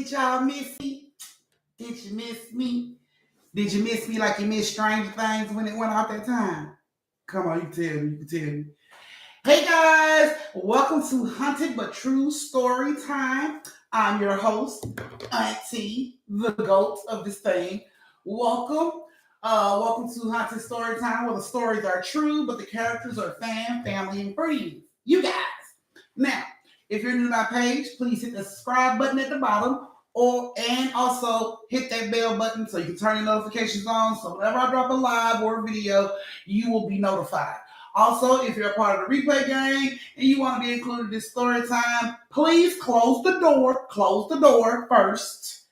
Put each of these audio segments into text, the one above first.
Did y'all miss me? Did you miss me? Did you miss me like you missed Stranger Things when it went out that time? Come on, you can tell me. You can tell me. Hey guys, welcome to Hunted but True Story Time. I'm your host, Auntie, the GOAT of this thing. Welcome. Welcome to Hunted Story Time, where the stories are true, but the characters are family, and friends. You guys. Now, if you're new to my page, please hit the subscribe button at the bottom, and also hit that bell button so you can turn your notifications on. So whenever I drop a live or a video, you will be notified. Also, if you're a part of the replay gang and you want to be included in this story time, please close the door. Close the door first.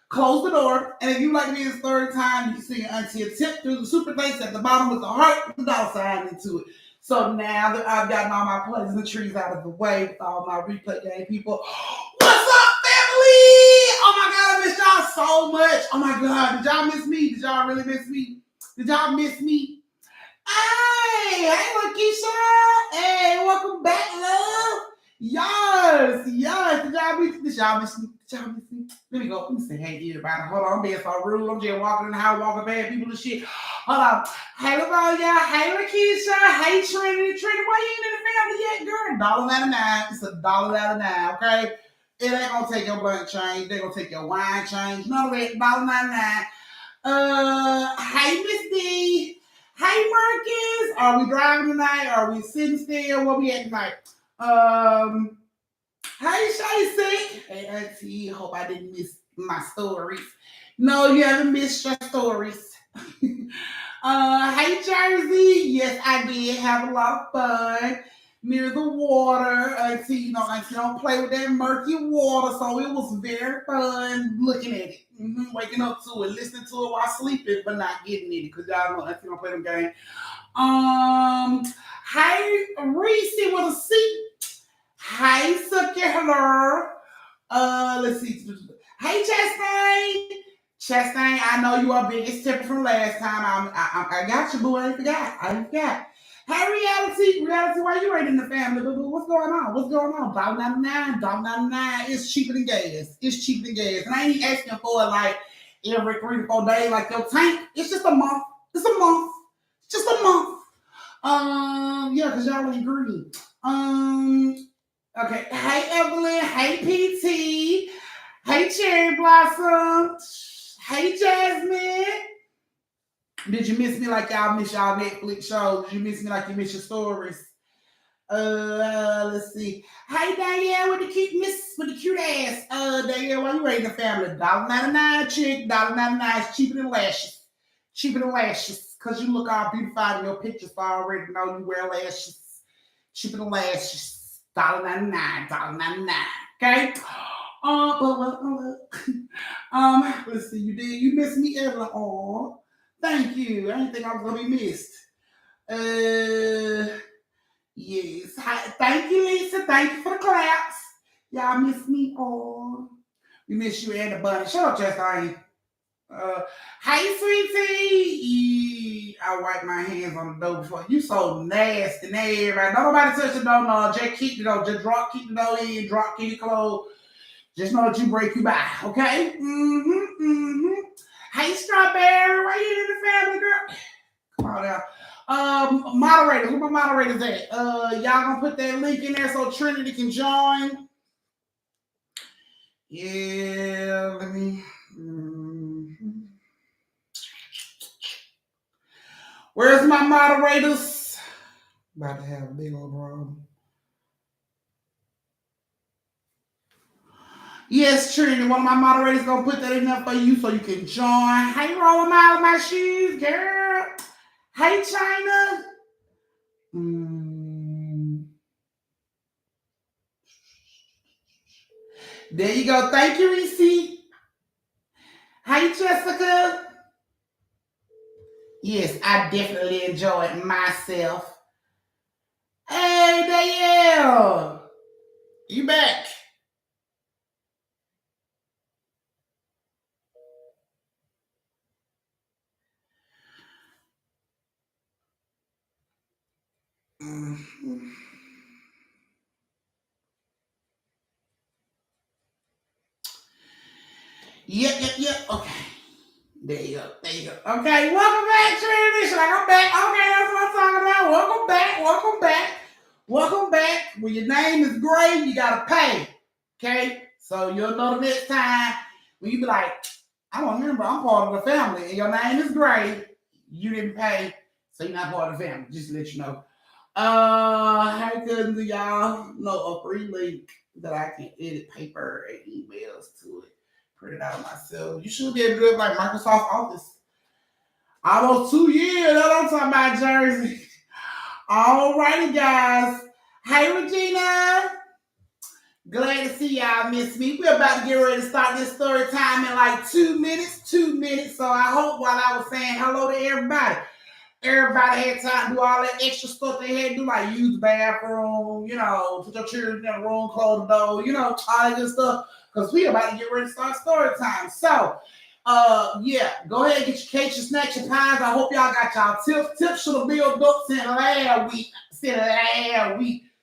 Close the door. And if you'd like to be in story time, you can see your auntie a tip through the super thanks at the bottom with the heart with the dollar sign into it. So now that I've gotten all my pleasantries out of the way with all my replay gang people, what's up, family? Oh my God, I miss y'all so much. Oh my God, did y'all miss me? Did y'all really miss me? Did y'all miss me? Hey, Lakeisha. Hey, welcome back, love. Yes. Did y'all miss me? Did y'all miss me? Let me say hey to everybody. Hold on, I'm being so rude. I'm just walking in the house, walking past people and shit. Hold on. Hey, Latoya. Hey, Lakeisha. Hey, Trinity. Trinity, why you ain't in the family yet, girl? $1.99. It's $1.99, okay? It ain't gonna take your blunt change. They gonna take your wine change. None of that. $1.99. Hey, Miss D. Hey, Marcus. Are we driving tonight? Are we sitting still? What we at tonight? Hey, Shaysick. Hey, Auntie. Hope I didn't miss my stories. No, you haven't missed your stories. Hey, Jersey. Yes, I did have a lot of fun near the water. Auntie don't play with that murky water, so it was very fun looking at it. Waking up to it, listening to it while sleeping, but not getting it because y'all know Auntie don't play them games. Hey, Reese with a C. Hey, Sucky, hello. Let's see. Hey, Chastain, I know you are biggest tipper from last time. I got you, boo. I ain't forgot. Hey, reality, why you ain't in the family, boo? What's going on? $1.99. It's cheaper than gas. And I ain't asking for it like every 3 to 4 days like your tank. It's just a month. Just a month. Yeah, because y'all ain't green. Okay. Hey, Evelyn. Hey, PT. Hey, Cherry Blossom. Hey, Jasmine. Did you miss me like y'all miss y'all Netflix shows? Did you miss me like you miss your stories? Let's see. Hey, Danielle with the cute ass. Danielle, why you ain't in the family? $1.99, chick. $1.99 is cheaper than lashes. Cause you look all beautified in your pictures, so I already know you wear lashes. Cheaper than lashes. $1.99. Okay. Let's see. You missed me, Evelyn. Oh, thank you. I didn't think I was gonna be missed. Yes. Hi, thank you, Lisa. Thank you for the claps. Y'all miss me. Oh, we miss you and the bunny. Shut up, Chastain. Hey, sweetie. I wipe my hands on the door before. You so nasty, everybody. Don't nobody touch the door, no. Just keep the door. Just drop, keep the door in. Drop, keep it closed. Just know that you break you by, okay? Hey, Strawberry, why you in the family, girl? Come on now. Moderators, where my moderators at? Y'all gonna put that link in there so Trinity can join? Yeah, let me. Where's my moderators? About to have a big old problem. Yes, Trinity, one of my moderators gonna put that in there for you so you can join. Hey, rolling out of my shoes, girl. Hey, China. There you go. Thank you, Reese. Hey, Jessica. Yes, I definitely enjoyed myself. Hey, Danielle. You back? Yep. Okay. There you go. Okay, welcome back, Trinity. Should I go back? Okay, that's what I'm talking about. Welcome back. When your name is Gray, you gotta pay. Okay? So you'll know the next time when you be like, I don't remember, I'm part of the family, and your name is Gray, you didn't pay, so you're not part of the family. Just to let you know. How good do y'all know a free link that I can edit paper and emails to it? Print it out myself. You should be able to do it like Microsoft Office. Almost 2 years. That's what I'm talking about, Jersey. Alrighty, guys. Hey, Regina. Glad to see y'all miss me. We're about to get ready to start this story time in like 2 minutes. 2 minutes. So I hope while I was saying hello to everybody had time to do all that extra stuff they had to do, like use the bathroom, put your children in the room, close the door, all that good stuff. Because we about to get ready to start story time. So, go ahead and get your cakes, your snacks, your pies. I hope y'all got y'all tips. Tips should have built up since last week.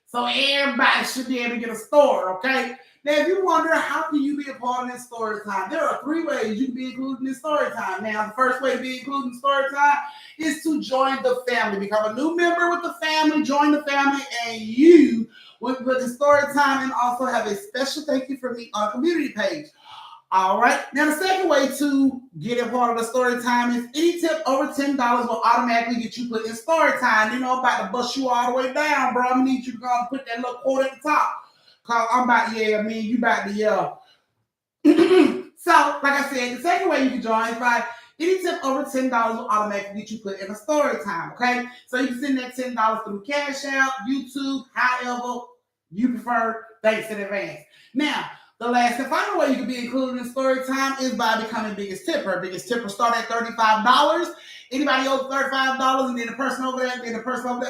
So everybody should be able to get a story, okay? Now, if you wonder how can you be a part of this story time, there are 3 ways you can be included in this story time. Now, the first way to be included in story time is to join the family. Become a new member with the family, join the family, and you will put the story time and also have a special thank you from me on a community page. All right. Now, the second way to get a part of the story time is any tip over $10 will automatically get you put in story time. About to bust you all the way down, bro. I'm going to need you to go and put that little quote at the top. Because I'm about to yell, you about to yell. So, like I said, the second way you can join is by any tip over $10 will automatically get you put in a story time, okay? So you can send that $10 through Cash App, YouTube, however you prefer. Thanks in advance. Now, the last and final way you can be included in story time is by becoming biggest tipper. Biggest tipper start at $35. Anybody over $35, and then the person over there, well,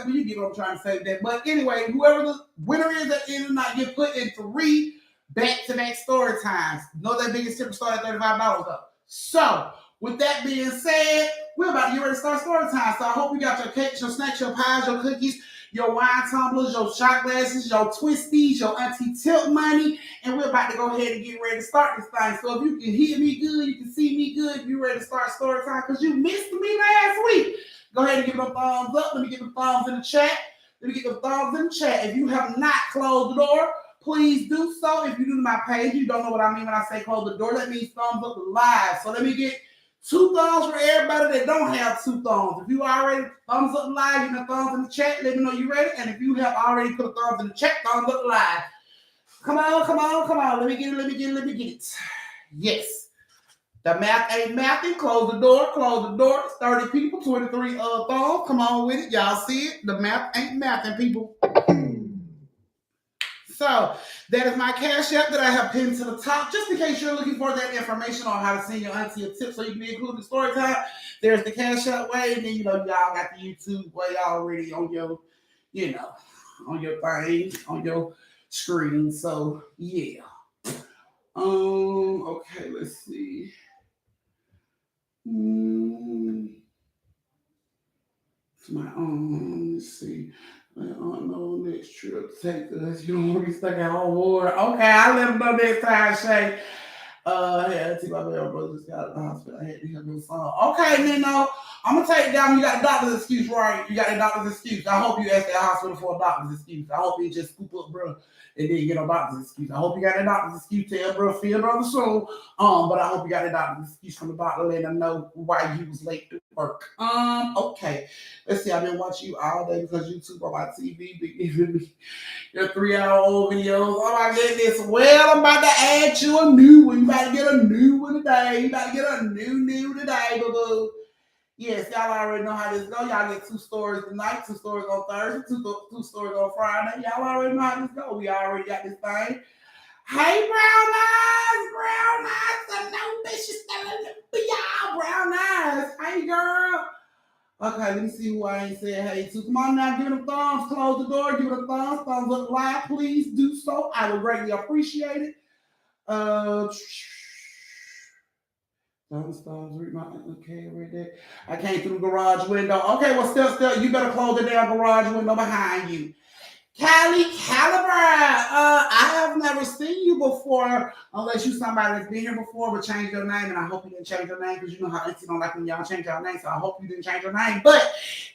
you get what I'm trying to say that. But anyway, whoever the winner is at the end of the night, get put in 3 back-to-back story times. Know that biggest tipper start at $35 though. So, with that being said, we're about to get ready to start story time. So I hope you got your cakes, your snacks, your pies, your cookies, your wine tumblers, your shot glasses, your twisties, your auntie tilt money, and we're about to go ahead and get ready to start this thing. So if you can hear me good, you can see me good, you're ready to start story time because you missed me last week. Go ahead and give them thumbs up. Let me get the thumbs in the chat. If you have not closed the door, please do so. If you're new to my page, you don't know what I mean when I say close the door. That means thumbs up live. So let me get 2 thumbs for everybody that don't have 2 thumbs. If you already thumbs up live, you know thumbs in the chat, let me know you're ready. And if you have already put a thumbs in the chat, thumbs up live. Come on. Let me get it. Yes. The math ain't mathing. Close the door. 30 people, 23 thumbs. Come on with it. Y'all see it? The math ain't mathing, people. So that is my Cash App that I have pinned to the top, just in case you're looking for that information on how to send your auntie a tip so you can be included in story time. There's the Cash App way, and then y'all got the YouTube way already on your, on your thing, on your screen. So yeah. Okay, let's see. Let's see. I don't know next trip take us. You don't want to be stuck at home war. Okay, I'll let them know next time, Shay. I had to take my brother just got out of the hospital. I had to hear him song. Okay, Nino. I'm gonna take it down. You got a doctor's excuse, right? You got a doctor's excuse. I hope you asked that hospital for a doctor's excuse. I hope you just scoop up, bro, and then get a doctor's excuse. I hope you got a doctor's excuse. Tell bro, feel brother soon. But I hope you got a doctor's excuse from the doctor, letting them know why you was late to work. Okay. Let's see. I've been watching you all day because YouTube on my TV been giving me your 3-hour-old videos. Oh my goodness. Well, I'm about to add you a new one. You about to get a new one today. You about to get a new today, boo-boo. Yes, y'all already know how this go. Y'all get 2 stories tonight, 2 stories on Thursday, 2 stories on Friday. Y'all already know how this go. We already got this thing. Hey, brown eyes. I know bitches standing for y'all, brown eyes. Hey, girl. Okay, let me see who I ain't said hey to. Come on now, give them thumbs. Close the door. Give them thumbs. Thumbs up live. Please do so. I would greatly appreciate it. Thumbs, read my okay, right there. I came through the garage window. Okay, well, still, you better close the damn garage window behind you. Callie Caliber. I have never seen you before, unless you somebody that's been here before, but changed your name. And I hope you didn't change your name because you know how Auntie don't like when y'all change your name. So I hope you didn't change your name. But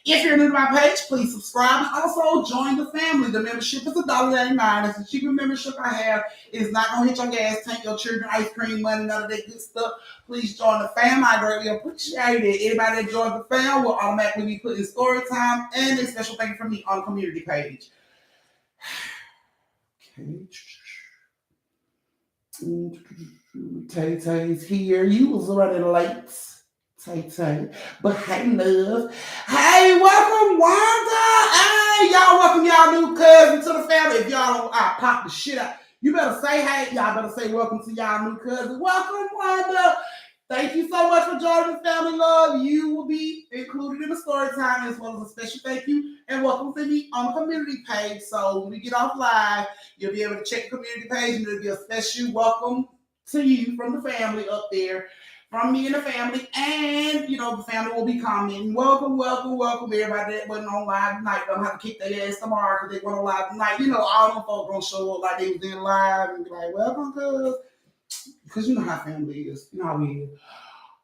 if you're new to my page, please subscribe and also join the family. The membership is $1.99. It's the cheapest membership I have. It is not gonna hit your gas tank, your children, ice cream money, none of that good stuff. Please join the fam. I greatly appreciate it. Anybody that joins the fam will automatically be put in story time and a special thank you from me on the community page. Okay. Tay Tay's here. You was running late. Tay Tay. But hey, love. Hey, welcome, Wanda. Hey, y'all welcome y'all new cousin to the family. If y'all don't, I pop the shit out. You better say hey. Y'all better say welcome to y'all new cousin. Welcome, Wanda. Thank you so much for joining the family, love. You will be included in the story time as well as a special thank you and welcome to me on the community page. So when we get off live, you'll be able to check the community page and there'll be a special welcome to you from the family up there, from me and the family. And, you know, the family will be commenting, welcome, welcome, welcome. Everybody that wasn't on live tonight don't have to kick their ass tomorrow because they went on live tonight. You know, all them folks gonna show up like they was in live and be like, welcome, cuz. Because you know how family is. You know how we is.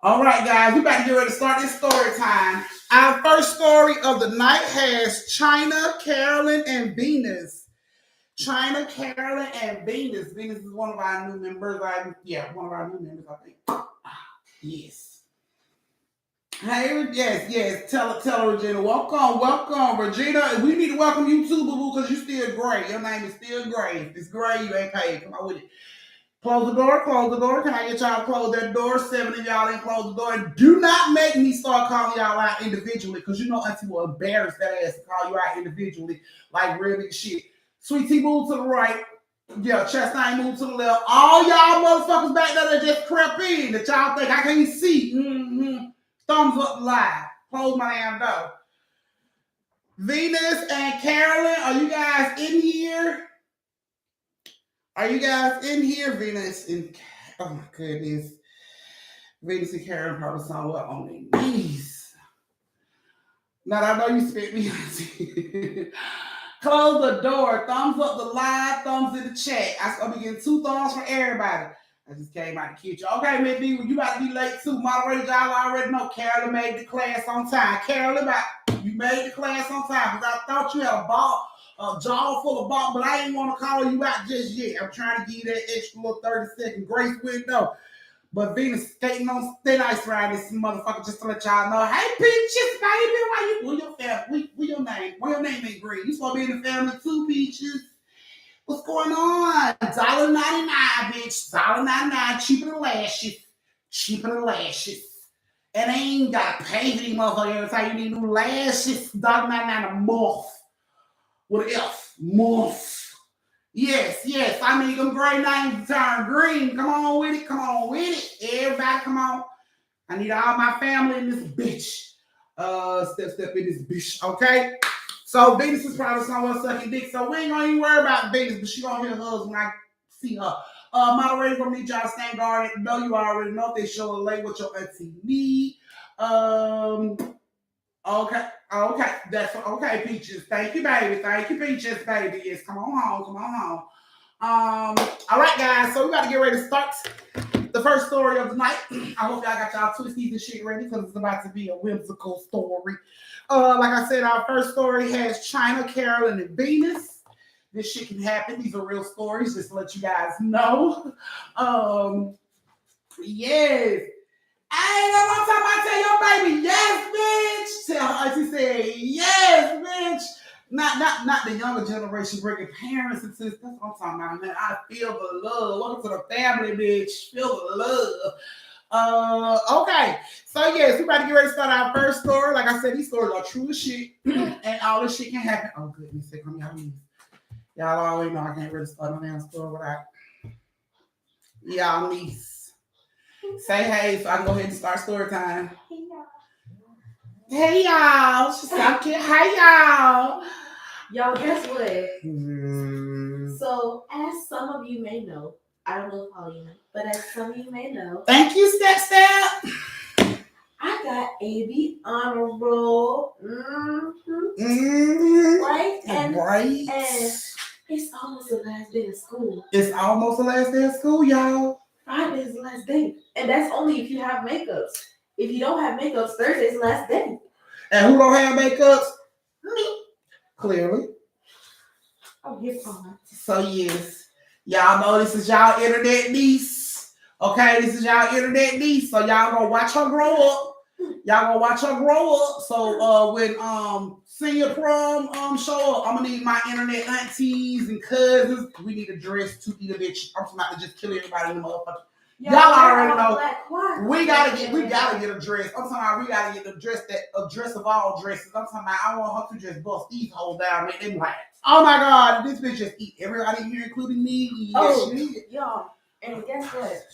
All right, guys, we about to get ready to start this story time. Our first story of the night has China, Carolyn, and Venus. China, Carolyn, and Venus. Venus is one of our new members. One of our new members, I think. Yes. Hey, yes. Tell her, Regina. Welcome, Regina. We need to welcome you too, boo-boo, because you still gray. Your name is still gray. If it's gray, you ain't paid. Come on with it. Close the door. Can I get y'all to close that door? 7 of y'all ain't close the door. And do not make me start calling y'all out individually because you know Auntie will embarrass that ass to call you out individually like real big shit. Sweet Tea, move to the right. Yeah, Chastain, move to the left. All y'all motherfuckers back there that just crept in that y'all think I can't see. Thumbs up live. Close my damn door. Venus and Carolyn, are you guys in here? Are you guys in here, Venus? Oh my goodness. Venus and Karen probably somewhere on their knees. Now I know you spit me. Close the door. Thumbs up the live, thumbs in the chat. I'm be getting 2 thumbs from everybody. I just came out to kid you. Okay, maybe you about to be late too. Moderators, y'all already know Carolyn made the class on time. Carolyn, you made the class on time because I thought you had a jaw full of ball, but I ain't want to call you out just yet. I'm trying to give you that extra little 30-second grace window. But Venus skating on thin ice around this motherfucker just to let y'all know. Hey, Peaches, baby, where your family? Where your name? Where your name ain't green? You supposed to be in the family too, Peaches. What's going on? $1.99, bitch. $1.99, cheaper than lashes. Cheaper than lashes. And they ain't got to pay for these motherfuckers every time you need new lashes. $1.99 a month. With an F. Month. Yes. I need them gray names to turn green. Come on with it. Everybody, come on. I need all my family in this bitch. Step in this bitch. Okay? So Venus is probably somewhere sucking dick. So we ain't gonna even worry about Venus, but she gonna hear hers when I see her. Moderator gonna need y'all to stand guard. No, you already know if they show a late what your auntie need. Okay. That's okay, Peaches. Thank you, baby. Thank you, Peaches, baby. Yes, come on home. All right, guys. So we got to get ready to start the first story of the night. I hope y'all got y'all twisties and shit ready because it's about to be a whimsical story. Like I said, our first story has China, Carolyn, and Venus. This shit can happen. These are real stories, just to let you guys know. Yes. Hey, that's what I'm talking about. Tell your baby, yes, bitch. Tell her, she said, yes, bitch. Not the younger generation bringing parents and sisters. That's what I'm talking about, man. I feel the love. Welcome to the family, bitch. Feel the love. Okay. So yes, we about to get ready to start our first story. Like I said, these stories are true as shit. And all this shit can happen. Oh goodness, come y'all always know I can't really start a damn story without y'all niece. Say hey, so I can go ahead and start story time. Hey y'all. She's so cute. Hey y'all. Y'all, guess what? So, as some of you may know, I don't know if all you know, but as some of you may know, thank you, Step. I I got AB honor roll. Right? And it's almost the last day of school. It's almost the last day of school, y'all. Friday is the last day. And that's only if you have makeups. If you don't have makeups, Thursday's the last day. And who don't have makeups? Me. Clearly. Oh, you're fine. So yes. Y'all know this is y'all internet niece. Okay, this is y'all internet niece. So y'all gonna watch her grow up. Y'all gonna watch her grow up. So when senior prom show up, I'm gonna need my internet aunties and cousins. We need a dress to eat a bitch. I'm about to just kill everybody in the motherfucker. Y'all already know. We gotta get a dress. I'm talking about we gotta get the dress a dress of all dresses. I'm talking about I want her to just bust these hoes down, make them like, oh my god, this bitch just eat everybody here, including me. Oh, y'all. And guess what?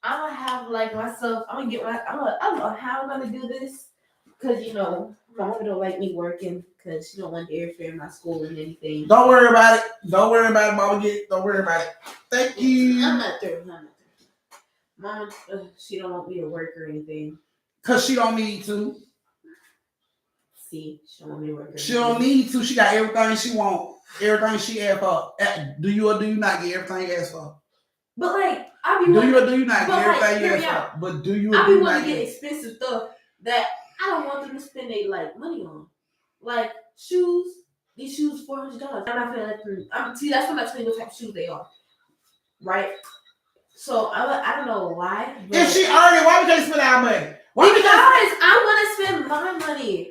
I'm gonna have like myself. I'm gonna get my. I don't know how I'm gonna do this, cause you know, my mom don't like me working, cause she don't want to interfere in my school and anything. Don't worry about it. Don't worry about it, Mama. Don't worry about it. Thank you. I'm not through. Mom, she don't want me to work or anything. Cause she don't need to. See, she don't want me to work. She don't need to. She got everything she want. Everything she asked for. Do you or do you not get everything you asked for? But like, I be do you or do you not get like, everything you asked for? But do you? I be wanting to get expensive stuff that I don't want them to spend their like money on, like shoes. These shoes $400. I'm not feeling like see. That's what I'm telling you what type of shoes they are, right? So I don't know why. If she earned it, why we can't spend our money? Because I want to spend my money.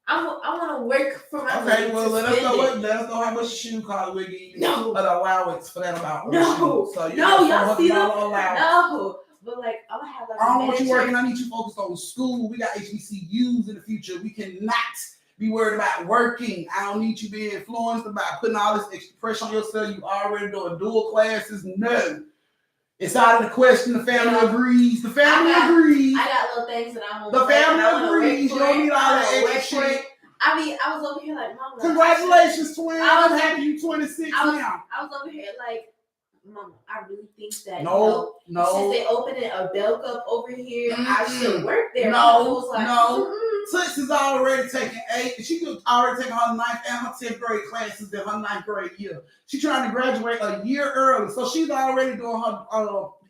I want to work for my money. Okay, well let us know how much shoe cost we give you. No, an allowance for that amount. No, so you y'all see them? Allowance. No, but like I'm gonna have like. I don't want you working. I need you focused on school. We got HBCUs in the future. We cannot be worried about working. I don't need you being influenced about putting all this extra pressure on yourself. You already doing dual classes. No. It's out of the question. The family agrees. The family agrees. I got little things that I want. The family agrees. You don't need all that extra shit. I mean, I was over here like, Mama. Congratulations, twin. I'm happy you 26 now. I was over here like, Mama, I really think that no. Since they opened a Bell Cup over here, I should work there. No. Toots is already taking 8. She could already take her 9th and her 10th grade classes in her 9th grade year. She's trying to graduate a year early, so she's already doing her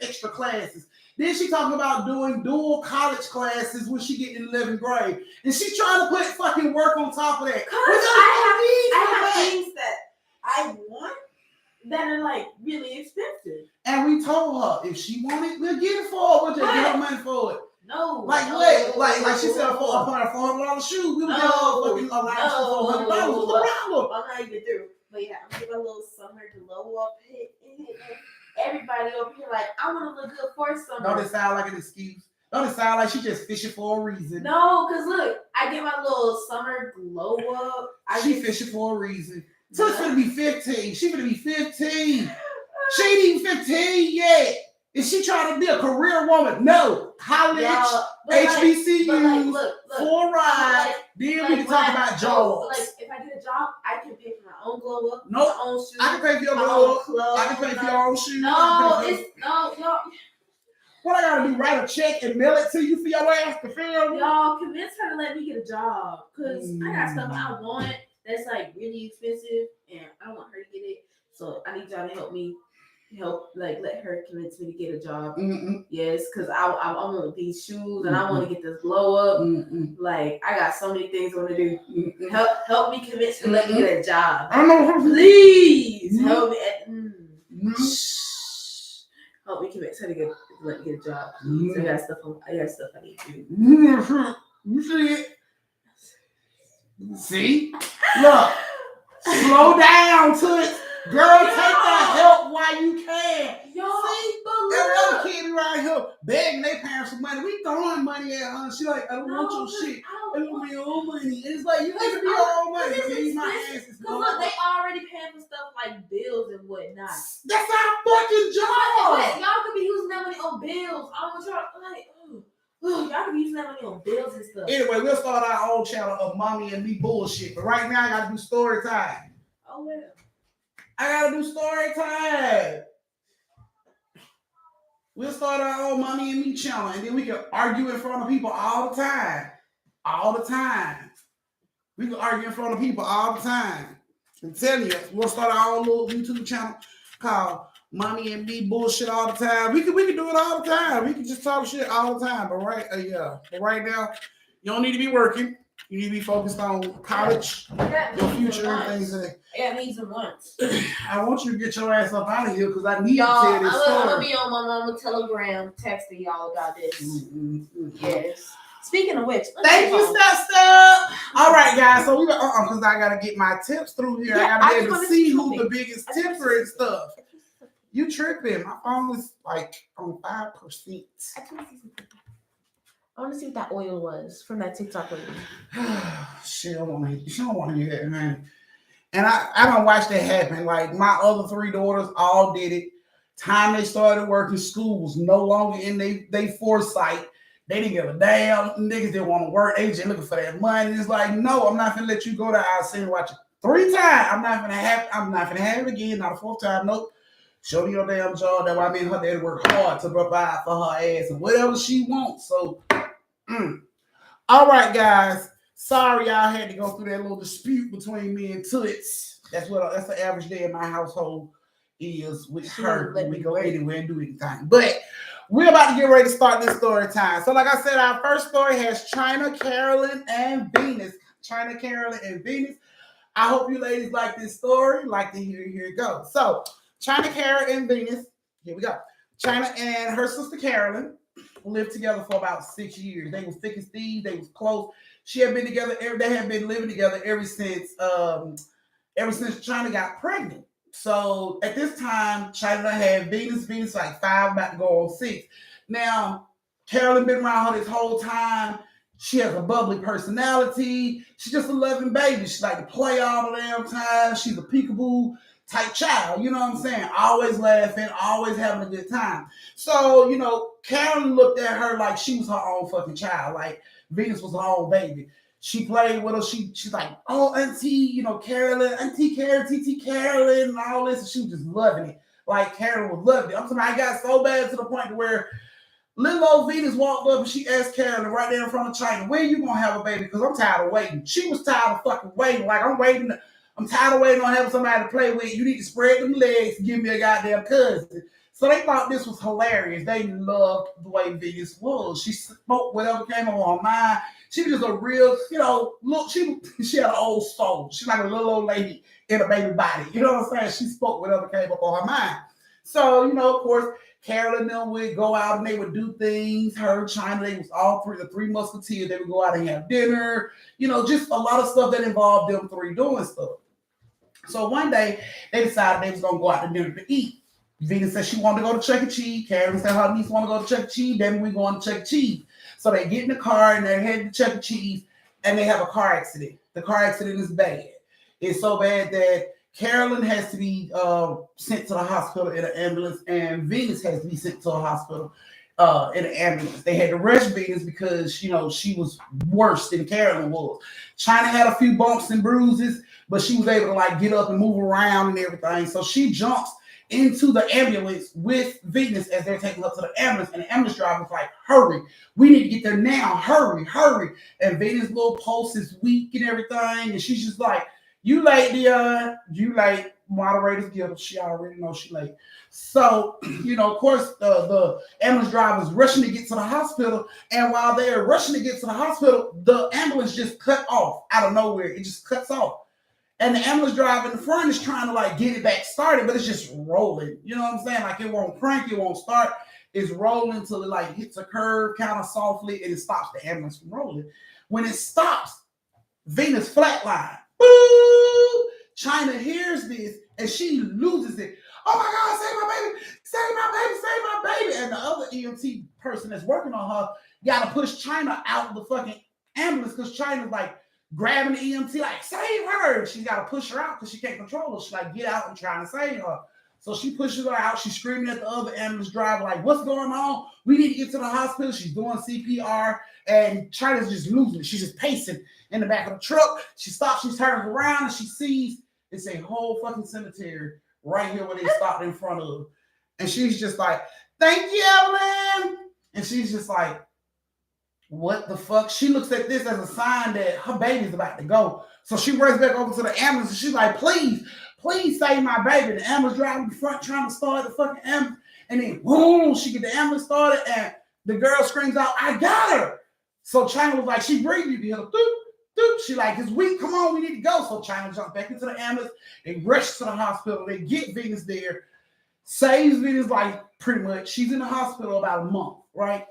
extra classes. Then she talking about doing dual college classes when she get in 11th grade, and she's trying to put fucking work on top of that. Cause I have things that I want that are like really expensive. And we told her if she want it, we'll get it for her. We'll just get her money for it. No. Like she said, upon a $400 shoe, we would get her fucking allowance for $400. What's the problem? I'm not even through. But yeah, I'm giving a little summer glow up hit. Everybody over here like, I want to look good for summer. Don't it sound like an excuse? Don't it sound like she just fishing for a reason? No, because look, I get my little summer glow up. She fishing for a reason. So it's gonna be 15. She gonna be 15. She ain't even 15 yet. Is she trying to be a career woman? No. College, HBCUs, full ride. Then we can talk about jobs. Like if I get a job, I can pay for my own glow up, nope. my own shoes. I can pay for your glow up. I can pay for your own shoes. No. What I gotta do? Write a check and mail it to you for your ass to film? Y'all convince her to let me get a job, cause I got stuff I want that's like really expensive, and I don't want her to get it. So I need y'all to let her convince me to get a job. Yes, because I want these shoes and I want to get this glow up. Like I got so many things I want to do. Help me convince her to let me get a job. I know. Please help me. Help me convince her to let me get a job. So I got stuff I need to do. You see it? See? Look. Slow down to it. Girl, take that help while you can. See? Every other kid around here begging their parents for money. We throwing money at her. She like, I don't want your shit. I want your own money. It's like, you give me your own money. Look, they already paying for stuff like bills and whatnot. That's our fucking job. Y'all could be using that money on bills. I want y'all y'all could be using that money on bills and stuff. Anyway, we'll start our own channel of mommy and me bullshit. But right now, I gotta do story time. Oh well. I gotta do story time. We'll start our own Mommy and Me channel, and then we can argue in front of people all the time. All the time. We can argue in front of people all the time. I'm telling you, we'll start our own little YouTube channel called Mommy and Me Bullshit all the time. We can do it all the time. We can just talk shit all the time. But right now, you don't need to be working. You need to be focused on college, your future, and things like that. Yeah, needs and wants. I want you to get your ass up out of here because I need y'all, to tell this story. I'm gonna be on my mama Telegram texting y'all about this. Yes. Speaking of which, thank you, Step. All right, guys. So we because I gotta get my tips through here. Yeah, I gotta be able to see who's the biggest tipper and stuff. You tripping? My phone is like on 5%. I want to see what that oil was from that TikTok lady. She don't want to hear that, man. And I don't watch that happen. Like my other 3 daughters all did it. Time they started working, school was no longer in they foresight. They didn't give a damn. Niggas didn't want to work. They just looking for that money. It's like, no, I'm not gonna let you go to our scene and watch it 3 times. I'm not gonna have it again. Not a 4th time. Nope. Show me your damn job. That's why me and her dad work hard to provide for her ass and whatever she wants. So, all right, guys. Sorry, y'all had to go through that little dispute between me and Toots. That's the average day in my household is with her. When we go anywhere and do anything. But we're about to get ready to start this story time. So, like I said, our first story has China, Carolyn, and Venus. China, Carolyn, and Venus. I hope you ladies like this story. Like to hear it go. So, China, Carolyn, and Venus. Here we go. China and her sister Carolyn lived together for about 6 years. They was thick as thieves. They was close. They had been living together ever since China got pregnant. So at this time, China had Venus like 5, about to go on 6. Now, Carolyn been around her this whole time. She has a bubbly personality. She's just a loving baby. She like to play all the damn time. She's a peekaboo type child. You know what I'm saying? Always laughing, always having a good time. So, Carolyn looked at her like she was her own fucking child. Like Venus was her own baby. She played with her. She's like, oh, Auntie, Carolyn, Auntie Carolyn, TT Carolyn, and all this. And she was just loving it. Like Carolyn was loving it. I'm talking, I got so bad to the point to where little old Venus walked up and she asked Carolyn right there in front of China, when you gonna have a baby? Because I'm tired of waiting. She was tired of fucking waiting. Like, I'm tired of waiting on having somebody to play with. You need to spread them legs and give me a goddamn cousin. So they thought this was hilarious. They loved the way Venus was. She spoke whatever came on her mind. She was just a real, look, she had an old soul. She's like a little old lady in a baby body. You know what I'm saying? She spoke whatever came up on her mind. So, of course, Carolyn and them would go out and they would do things. Her, China, they was all the 3 musketeers. They would go out and have dinner. Just a lot of stuff that involved them 3 doing stuff. So one day, they decided they was going to go out to dinner to eat. Venus said she wanted to go to Chuck E. Cheese. Carolyn said her niece wanted to go to Chuck E. Cheese. Then we going to Chuck E. Cheese. So they get in the car and they head to Chuck E. Cheese and they have a car accident. The car accident is bad. It's so bad that Carolyn has to be sent to the hospital in an ambulance and Venus has to be sent to a hospital in an ambulance. They had to rush Venus because, she was worse than Carolyn was. China had a few bumps and bruises, but she was able to get up and move around and everything. So she jumps into the ambulance with Venus as they're taking her to the ambulance, and the ambulance driver was like, hurry, we need to get there now, hurry. And Venus' little pulse is weak and everything, and she's just like, you late, Dion, you late. Moderators give her, she already knows she late. So, of course, the ambulance driver is rushing to get to the hospital, and while they're rushing to get to the hospital, the ambulance just cut off out of nowhere. It just cuts off. And the ambulance driver in the front is trying to get it back started, but it's just rolling. You know what I'm saying? It won't crank, it won't start. It's rolling until it hits a curve kind of softly and it stops the ambulance from rolling. When it stops, Venus flatline. Boo! China hears this and she loses it. Oh my God, save my baby! Save my baby! Save my baby! And the other EMT person that's working on her got to push China out of the fucking ambulance because China's grabbing the EMT, save her. She's got to push her out because she can't control her. She's get out and trying to save her. So she pushes her out. She's screaming at the other ambulance driver, what's going on? We need to get to the hospital. She's doing CPR, and China's just losing it. She's just pacing in the back of the truck. She stops, she turns around, and she sees it's a whole fucking cemetery right here where they stopped in front of. And she's just like, thank you, Evelyn. And she's just like, what the fuck? She looks at this as a sign that her baby's about to go. So she runs back over to the ambulance and she's like, please, please save my baby. The ambulance driving in front trying to start the fucking ambulance. And then boom, she get the ambulance started and the girl screams out, I got her. So China was like, she breathing. You hear the doop, doop. She like, it's weak. Come on, we need to go. So China jumps back into the ambulance. They rush to the hospital. They get Venus there. Saves Venus like pretty much. She's in the hospital about a month, right?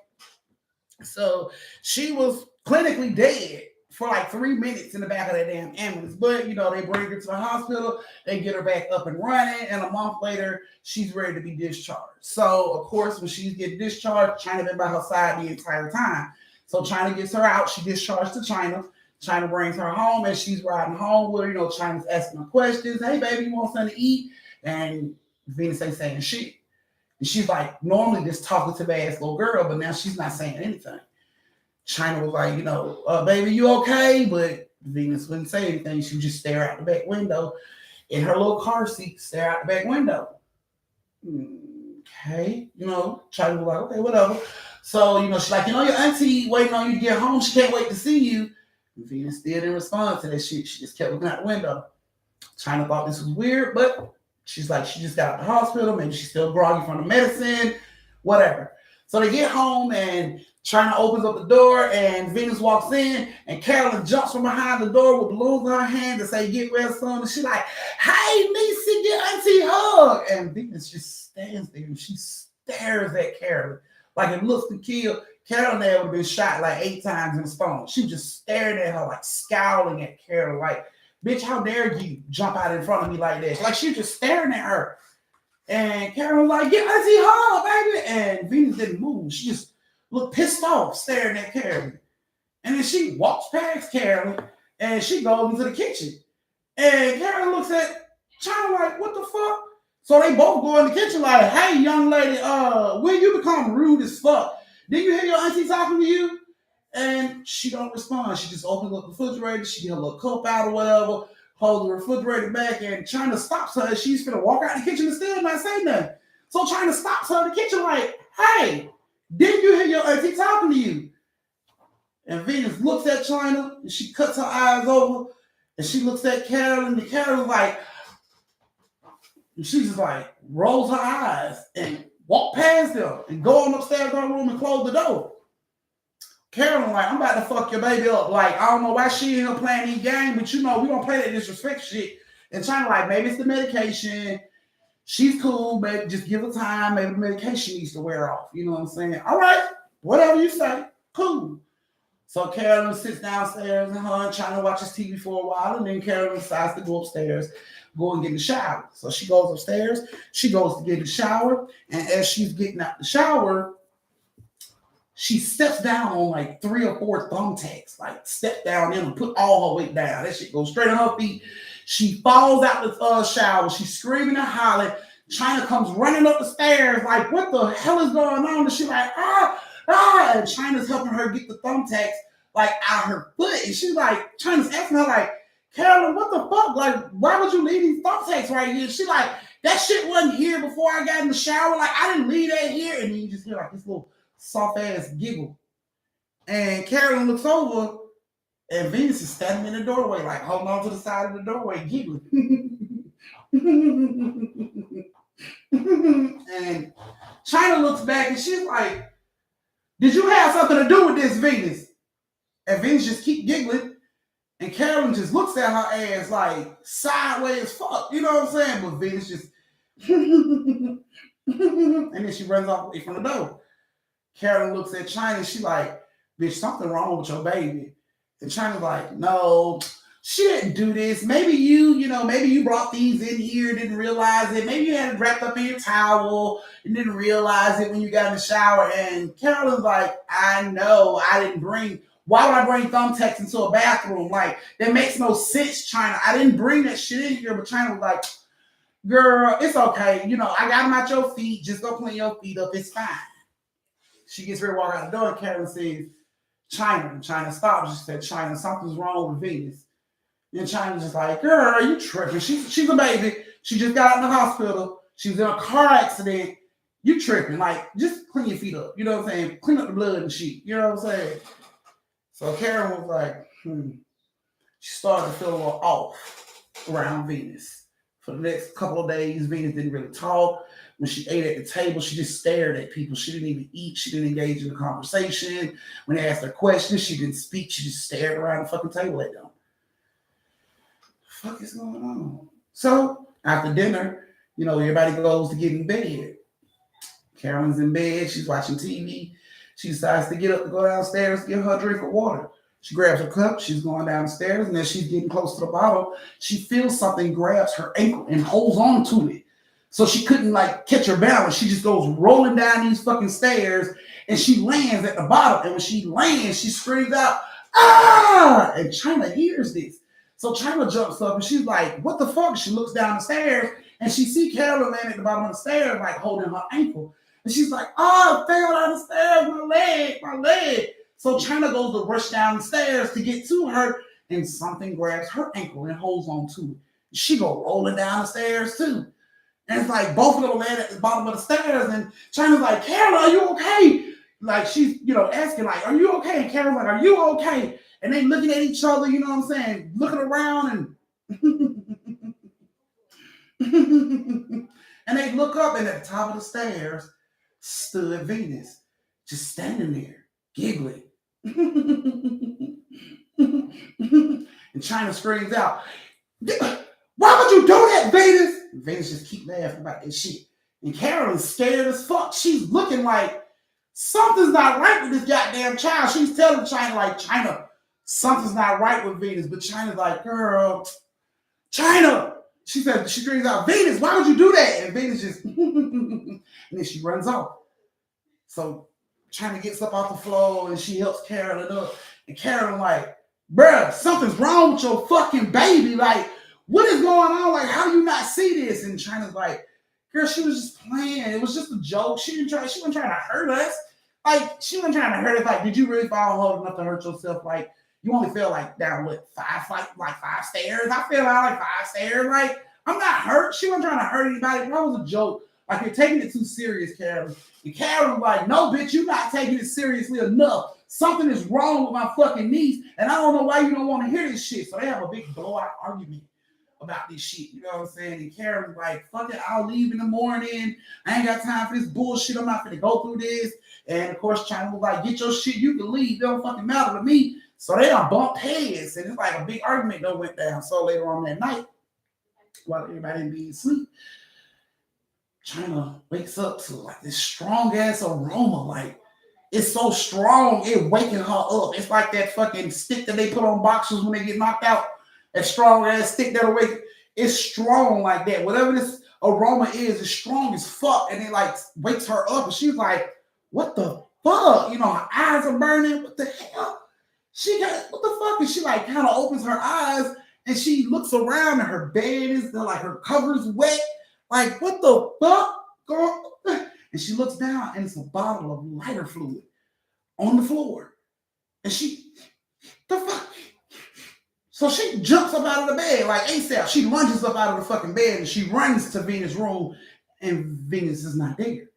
So she was clinically dead for like 3 minutes in the back of that damn ambulance. But, you know, they bring her to the hospital. They get her back up and running. And a month later, she's ready to be discharged. So, of course, when she's getting discharged, China been by her side the entire time. So China gets her out. She discharged to China. China brings her home. And she's riding home with her. You know, China's asking her questions. Hey, baby, you want something to eat? And Venus ain't saying shit. And she's like, normally this talkative ass little girl, but now she's not saying anything. China was like, you know, baby, you okay? But Venus wouldn't say anything. She would just stare out the back window in her little car seat, stare out the back window. Okay, you know, China was like, okay, whatever. So, you know, she's like, you know, your auntie waiting on you to get home. She can't wait to see you. And Venus still didn't respond to that shit. She just kept looking out the window. China thought this was weird, but she's like, she just got out of the hospital. Maybe she's still groggy from the medicine, whatever. So they get home and China opens up the door and Venus walks in and Carolyn jumps from behind the door with balloons in her hand to say, get well soon. And she's like, hey, Niecy, get auntie hug. And Venus just stands there and she stares at Carolyn. Like it looks to kill. Carolyn there would have been shot like 8 times in the stone. She was just staring at her, like scowling at Carolyn, like, bitch, how dare you jump out in front of me like this? Like she was just staring at her. And Carolyn was like, get auntie hug, baby. And Venus didn't move. She just looked pissed off, staring at Carolyn. And then she walks past Carolyn and she goes into the kitchen. And Carolyn looks at China like, what the fuck? So they both go in the kitchen like, hey, young lady, when you become rude as fuck, did you hear your auntie talking to you? And she don't respond. She just opens up the refrigerator. She get a little cup out or whatever, holds the refrigerator back, and China stops her. She's gonna walk out the kitchen and still not say nothing. So China stops her in the kitchen like, hey, didn't you hear your auntie talking to you? And Venus looks at China and she cuts her eyes over and she looks at Carolyn and Carolyn's like, and she just like rolls her eyes and walk past them and go on upstairs to her room and close the door. Carolyn like, I'm about to fuck your baby up. Like, I don't know why she in here playing these games, but you know, we don't play that disrespect shit. And China like, maybe it's the medication. She's cool, but just give her time. Maybe the medication needs to wear off. You know what I'm saying? All right, whatever you say, cool. So Carolyn sits downstairs and her and China watches TV for a while, and then Carolyn decides to go upstairs, go and get in the shower. So she goes upstairs, she goes to get in the shower, and as she's getting out the shower, she steps down on like 3 or 4 thumbtacks, like step down in and put all her weight down. That shit goes straight on her feet. She falls out the shower. She's screaming and hollering. China comes running up the stairs like, what the hell is going on? And she's like, and China's helping her get the thumbtacks like out her foot. And she's like, China's asking her like, Carolyn, what the fuck? Like, why would you leave these thumbtacks right here? She's like, that shit wasn't here before I got in the shower. Like, I didn't leave that here. And then you just hear like this little soft ass giggle. And Carolyn looks over and Venus is standing in the doorway, like holding on to the side of the doorway, giggling. And China looks back and she's like, did you have something to do with this, Venus? And Venus just keep giggling. And Carolyn just looks at her ass like sideways fuck. You know what I'm saying? But Venus just and then she runs off away from the door. Carolyn looks at China and she's like, bitch, something wrong with your baby. And China's like, no, she didn't do this. Maybe maybe you brought these in here, didn't realize it. Maybe you had it wrapped up in your towel and didn't realize it when you got in the shower. And Carolyn's like, I know, why would I bring thumbtacks into a bathroom? Like, that makes no sense, China. I didn't bring that shit in here. But China was like, girl, it's okay. You know, I got them at your feet. Just go clean your feet up. It's fine. She gets ready to walk out the door and Carolyn says, China stops. She said, China, something's wrong with Venus. And China's just like, girl, are you tripping? She's a baby. She just got out of the hospital. She was in a car accident. You tripping. Like, just clean your feet up. You know what I'm saying? Clean up the blood and shit. You know what I'm saying? So Karen was like, She started to feel a little off around Venus. For the next couple of days, Venus didn't really talk. When she ate at the table, she just stared at people. She didn't even eat. She didn't engage in the conversation. When they asked her questions, she didn't speak. She just stared around the fucking table at them. What the fuck is going on? So after dinner, everybody goes to get in bed. Carolyn's in bed. She's watching TV. She decides to get up to go downstairs, get her a drink of water. She grabs her cup. She's going downstairs, and as she's getting close to the bottle, she feels something grabs her ankle and holds on to it. So she couldn't catch her balance. She just goes rolling down these fucking stairs, and she lands at the bottom. And when she lands, she screams out, "Ah!" And China hears this. So China jumps up, and she's like, "What the fuck?" She looks down the stairs, and she sees Carolyn land at the bottom of the stairs, holding her ankle. And she's like, "Oh, I fell down the stairs, my leg." So China goes to rush down the stairs to get to her, and something grabs her ankle and holds on to it. She go rolling down the stairs too. And it's like both of them land at the bottom of the stairs, and China's like, "Carolyn, are you okay?" She's, asking, "Are you okay?" And Carolyn's like, "Are you okay?" And they looking at each other, you know what I'm saying, looking around, and and they look up, and at the top of the stairs stood Venus, just standing there, giggling. And China screams out, "Why would you do that, Venus?" And Venus just keep laughing about this shit. And Carolyn's scared as fuck. She's looking like something's not right with this goddamn child. She's telling China, "China, something's not right with Venus." But China's like, "Girl, China." She screams out, "Venus, why would you do that?" And Venus just, and then she runs off. So China gets up off the floor, and she helps Carolyn up. And Carolyn like, "Bruh, something's wrong with your fucking baby. What is going on? How do you not see this?" And China's like, "Girl, she was just playing. It was just a joke. She wasn't trying to hurt us. She wasn't trying to hurt us. Did you really fall hard enough to hurt yourself? You only fell down five stairs. I fell out 5 stairs. I'm not hurt. She wasn't trying to hurt anybody. That was a joke. You're taking it too serious, Carolyn." And Carolyn's like, "No, bitch, you're not taking it seriously enough. Something is wrong with my fucking niece, and I don't know why you don't want to hear this shit." So they have a big blowout argument about this shit. You know what I'm saying? And Carolyn's like, "Fuck it, I'll leave in the morning. I ain't got time for this bullshit. I'm not gonna go through this." And of course, China was like, "Get your shit, you can leave. It don't fucking matter to me." So they done bumped heads, and it's a big argument that went down. So later on that night, while everybody being asleep, China wakes up to this strong ass aroma. It's so strong, it waking her up. It's like that fucking stick that they put on boxers when they get knocked out. That strong ass stick that'll wake. It's strong like that. Whatever this aroma is, it's strong as fuck. And it wakes her up, and she's like, "What the fuck?" Her eyes are burning. What the hell? What the fuck? And she kind of opens her eyes, and she looks around, and her bed is her cover's wet. What the fuck, girl? And she looks down, and it's a bottle of lighter fluid on the floor. And the fuck? So she jumps up out of the bed ASAP. She lunges up out of the fucking bed, and she runs to Venus' room, and Venus is not there.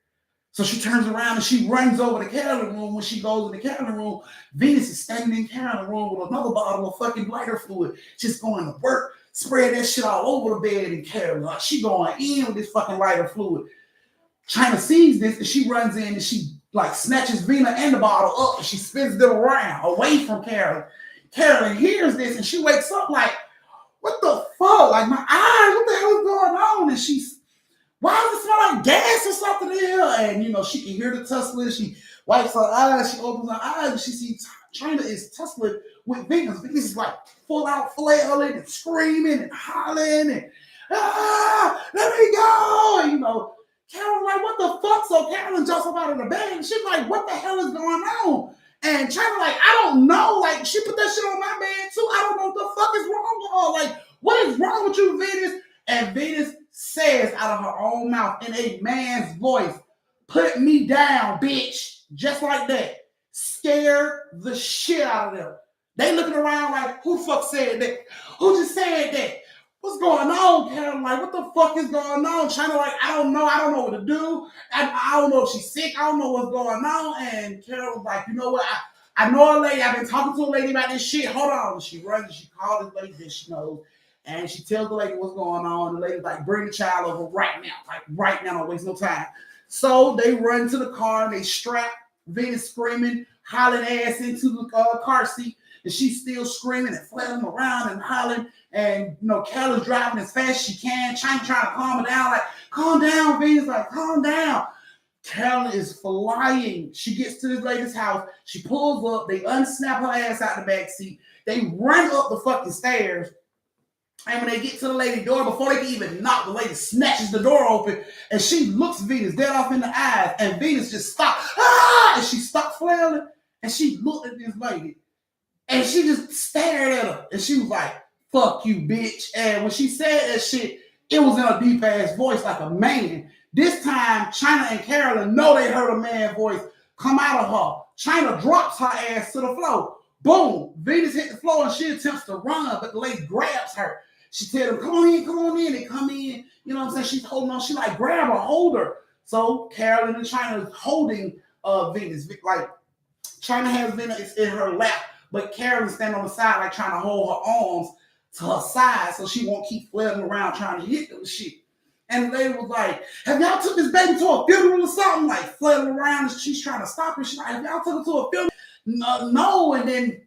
So she turns around, and she runs over to Carolyn's room. When she goes in the Carolyn's room, Venus is standing in Carolyn's room with another bottle of fucking lighter fluid, just going to work. Spread that shit all over the bed, and Carolyn, she going in with this fucking lighter fluid. China sees this, and she runs in, and she snatches Vina and the bottle up, and she spins them around away from Carolyn. Carolyn hears this, and she wakes up "What the fuck? My eyes, what the hell is going on?" And "Why does it smell like gas or something in here?" And she can hear the tussling. She wipes her eyes, she opens her eyes, and she sees China is tussling with Venus. Venus is full out flailing and screaming and hollering and "Let me go!" And Carolyn "What the fuck?" So Carolyn jumps up out of the bed, and she's like, "What the hell is going on?" And China "I don't know." She put that shit on my bed too. I don't know what the fuck is wrong with her. What is wrong with you, Venus? And Venus says out of her own mouth in a man's voice, "Put me down, bitch." Just like that. Scared the shit out of them. They looking around "Who the fuck said that? Who just said that? what's going on, Carolyn? Like, what the fuck is going on? China, like, I don't know what to do. I don't know if she's sick. I don't know what's going on. And Carol was like, you know what? I know a lady. I've been talking to a lady about this shit. Hold on. She runs and she called this lady that she knows. And she tells the lady what's going on. The lady's like, bring the child over right now. Like, right now. Don't waste no time. So they run to the car and they strap Venus screaming, hollering ass into the car seat. And she's still screaming and flailing around and hollering. And, Carolyn's driving as fast as she can, trying to calm her down. Like, calm down, Venus. Like, calm down. Carolyn is flying. She gets to this lady's house. She pulls up. They unsnap her ass out the back seat. They run up the fucking stairs. And when they get to the lady's door, before they can even knock, the lady snatches the door open. And she looks Venus dead off in the eyes. And Venus just stopped. Ah! And she stopped flailing. And she looked at this lady. And she just stared at her. And she was like, fuck you, bitch. And when she said that shit, it was in a deep-ass voice like a man. This time, China and Carolyn know they heard a man's voice come out of her. China drops her ass to the floor. Boom. Venus hit the floor and she attempts to run, but the lady grabs her. She tells them, come on in. They come in. You know what I'm saying? She's holding on. She like, grab her, hold her. So Carolyn and China is holding Venus. Like, China has Venus in her lap. But Carolyn's standing on the side, like trying to hold her arms to her side so she won't keep flailing around trying to hit the shit. And the lady was like, have y'all took this baby to a funeral or something? Like flailing around. She's trying to stop her. She's like, have y'all took her to a funeral? No. And then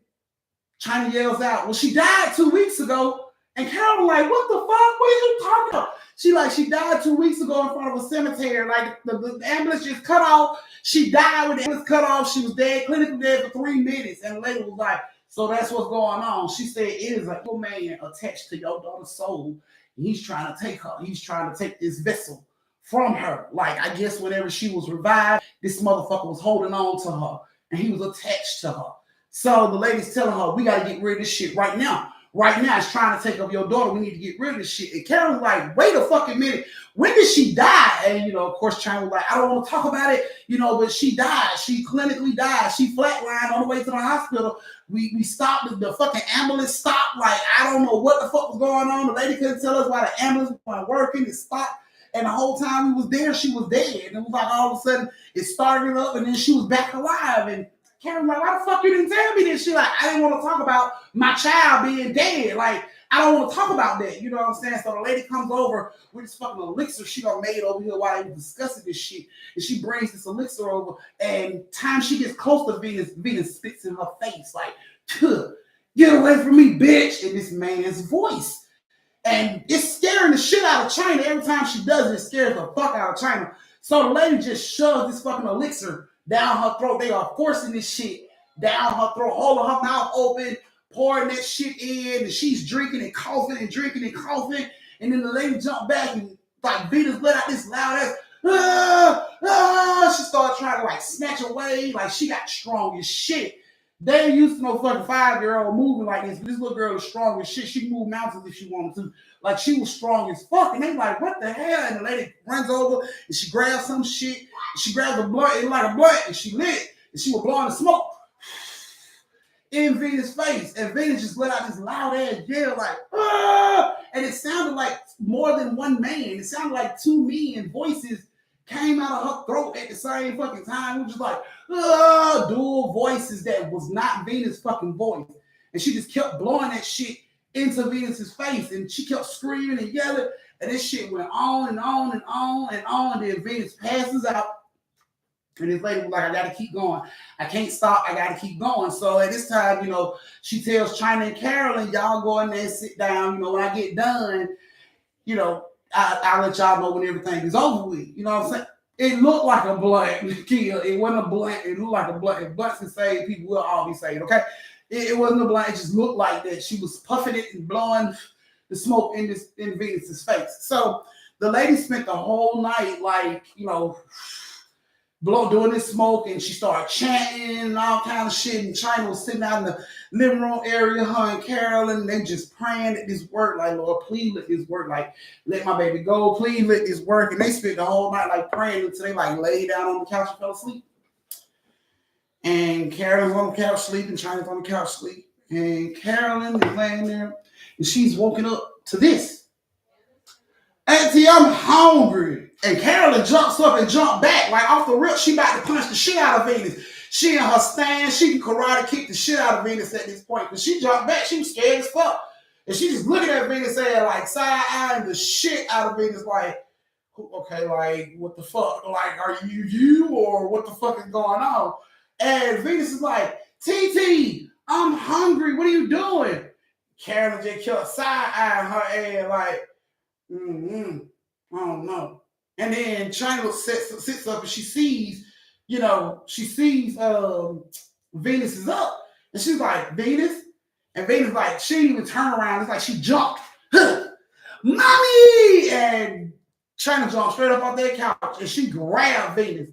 China yells out, well, she died 2 weeks ago. And Carol was like, what the fuck? What are you talking about? She died 2 weeks ago in front of a cemetery. Like the ambulance just cut off. She died with the ambulance cut off. She was dead, clinically dead for 3 minutes. And the lady was like, so that's what's going on. She said, it is a little man attached to your daughter's soul. And he's trying to take her. He's trying to take this vessel from her. Like, I guess whenever she was revived, this motherfucker was holding on to her. And he was attached to her. So the lady's telling her, we got to get rid of this shit right now. Right now, it's trying to take up your daughter. We need to get rid of this shit. And Karen's like, wait a fucking minute. When did she die? And, of course, China was like, I don't want to talk about it, but she died. She clinically died. She flatlined on the way to the hospital. We stopped. The fucking ambulance stopped. Like, I don't know what the fuck was going on. The lady couldn't tell us why the ambulance wasn't working. It stopped. And the whole time we was there, she was dead. And it was like all of a sudden it started up and then she was back alive. And Karen's like, why the fuck you didn't tell me this shit? Like, I didn't want to talk about my child being dead. Like, I don't want to talk about that. You know what I'm saying? So the lady comes over with this fucking elixir she done made over here while they was discussing this shit. And she brings this elixir over. And time she gets close to Venus, Venus spits in her face like, get away from me, bitch. In this man's voice. And it's scaring the shit out of China. Every time she does it, it scares the fuck out of China. So the lady just shoves this fucking elixir down her throat. They are forcing this shit down her throat, holding her mouth open, pouring that shit in, and she's drinking and coughing and drinking and coughing. And then the lady jumped back and like Venus let out this loud ass, she started trying to like snatch away, like she got strong as shit. They ain't used to no fucking 5-year-old moving like this, but this little girl is strong as shit. She can move mountains if she wanted to. Like, she was strong as fuck. And they like, what the hell? And the lady runs over and she grabs some shit. She grabs a blunt, it like a blunt, and she lit. And she was blowing the smoke in Venus' face. And Venus just let out this loud ass yell like, ah! And it sounded like more than one man. It sounded like two men voices came out of her throat at the same fucking time. It was just like, dual voices that was not Venus' fucking voice. And she just kept blowing that shit into Venus' face. And she kept screaming and yelling. And this shit went on and on and on and on. And then Venus passes out. And this lady was like, I got to keep going. I can't stop. I got to keep going. So at this time, she tells China and Carolyn, y'all go in there and sit down. When I get done, I'll let y'all know when everything is over with. You know what I'm saying? It looked like a blunt kill. It wasn't a blunt. It looked like a blunt. If blunts can save people, we'll all be saved, okay? It wasn't a blunt. It just looked like that. She was puffing it and blowing the smoke in Venus' face. So the lady spent the whole night, doing this smoke, and she started chanting and all kind of shit. And China was sitting out in the living room area, her and Carolyn, they just praying that this work. Like, Lord, please let this work. Like, let my baby go. Please let this work. And they spent the whole night like praying until they like laid down on the couch and fell asleep. And Carolyn's on the couch sleeping, China's on the couch sleep. And Carolyn is laying there, and she's woken up to this. Auntie, I'm hungry. And Carolyn jumps up and jump back. Like off the rip, she about to punch the shit out of Venus. She in her stand, she can karate kick the shit out of Venus at this point. But she jumped back, she was scared as fuck. And she just looking at Venus saying like side-eyeing the shit out of Venus like, okay, like what the fuck? Like, are you or what the fuck is going on? And Venus is like, TT, I'm hungry. What are you doing? Carolyn just kept side-eyeing her ass like, I don't know. And then China sits up and she sees Venus is up. And she's like, Venus? And Venus like, she didn't even turn around. It's like she jumped. Mommy! And China jumped straight up off that couch and she grabbed Venus.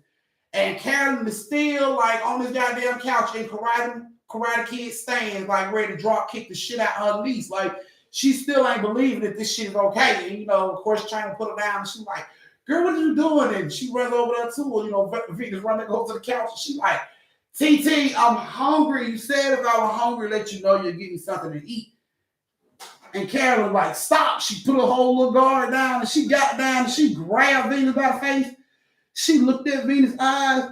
And Carolyn is still like on this goddamn couch in Karate Kid stands, like ready to drop kick the shit out of her niece. Like, she still ain't believing that this shit is okay. And, of course, trying to put her down. And she's like, girl, what are you doing? And she runs over there too. And, Venus running, goes to the couch. And she's like, TT, I'm hungry. You said if I was hungry, let you know you're getting something to eat. And Carolyn like, stop. She put her whole little guard down. And she got down. And she grabbed Venus by the face. She looked at Venus' eyes.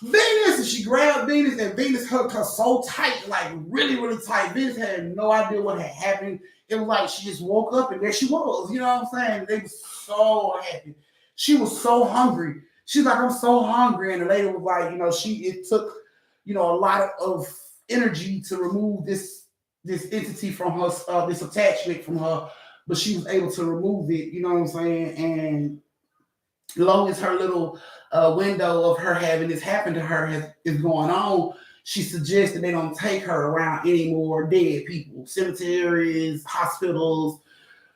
Venus, and she grabbed Venus, and Venus hugged her so tight, like really, really tight. Venus had no idea what had happened. It was like she just woke up and there she was. You know what I'm saying? They were so happy. She was so hungry. She's like, I'm so hungry. And the lady was like, it took, a lot of energy to remove this entity from her, this attachment from her, but she was able to remove it. You know what I'm saying? And long as her little window of her having this happen to her is going on, she suggests that they don't take her around any more dead people, cemeteries, hospitals,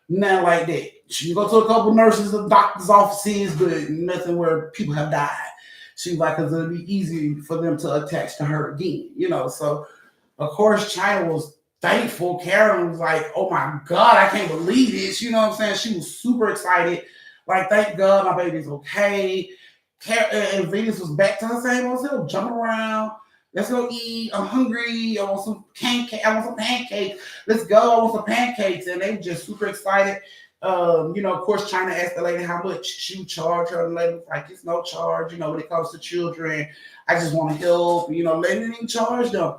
nothing like that. She can go to a couple nurses and doctors' offices, but nothing where people have died. She's like, because it'll be easy for them to attach to her again, So, of course, China was thankful. Karen was like, oh my God, I can't believe this. You know what I'm saying? She was super excited. Like, thank God my baby's okay. And Venus was back to her same old self, jumping around. Let's go eat. I'm hungry. I want some pancakes. Let's go. I want some pancakes. And they were just super excited. Of course, China asked the lady how much she would charge her. And the lady was like, it's no charge, when it comes to children. I just want to help. Lady didn't even charge them.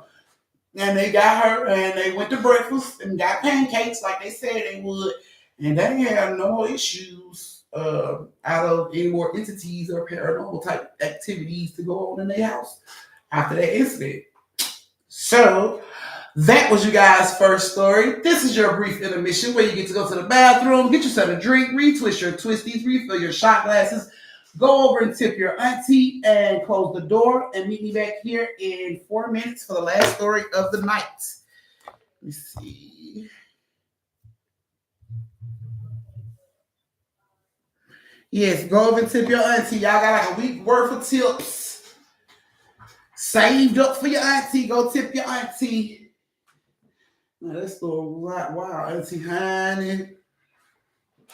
And they got her, and they went to breakfast and got pancakes like they said they would. And they had no more issues out of any more entities or paranormal type activities to go on in their house after that incident. So that was you guys' first story. This is your brief intermission where you get to go to the bathroom, get yourself a drink, retwist your twisties, refill your shot glasses, go over and tip your auntie and close the door and meet me back here in 4 minutes for the last story of the night. Let me see. Yes, go over and tip your auntie. Y'all got like a week worth of tips saved up for your auntie. Go tip your auntie. Now, this story was wow, auntie honey.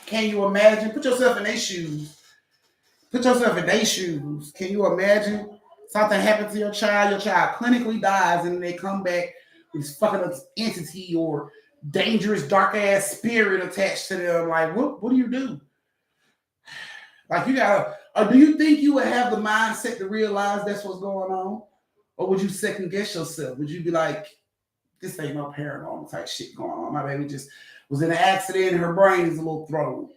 Can you imagine? Put yourself in their shoes. Put yourself in their shoes. Can you imagine something happened to your child clinically dies, and they come back with this fucking entity or dangerous dark ass spirit attached to them? Like, what do you do? Like, you gotta, or do you think you would have the mindset to realize that's what's going on? Or would you second guess yourself? Would you be like, this ain't no paranormal type shit going on? My baby just was in an accident and her brain is a little thrown.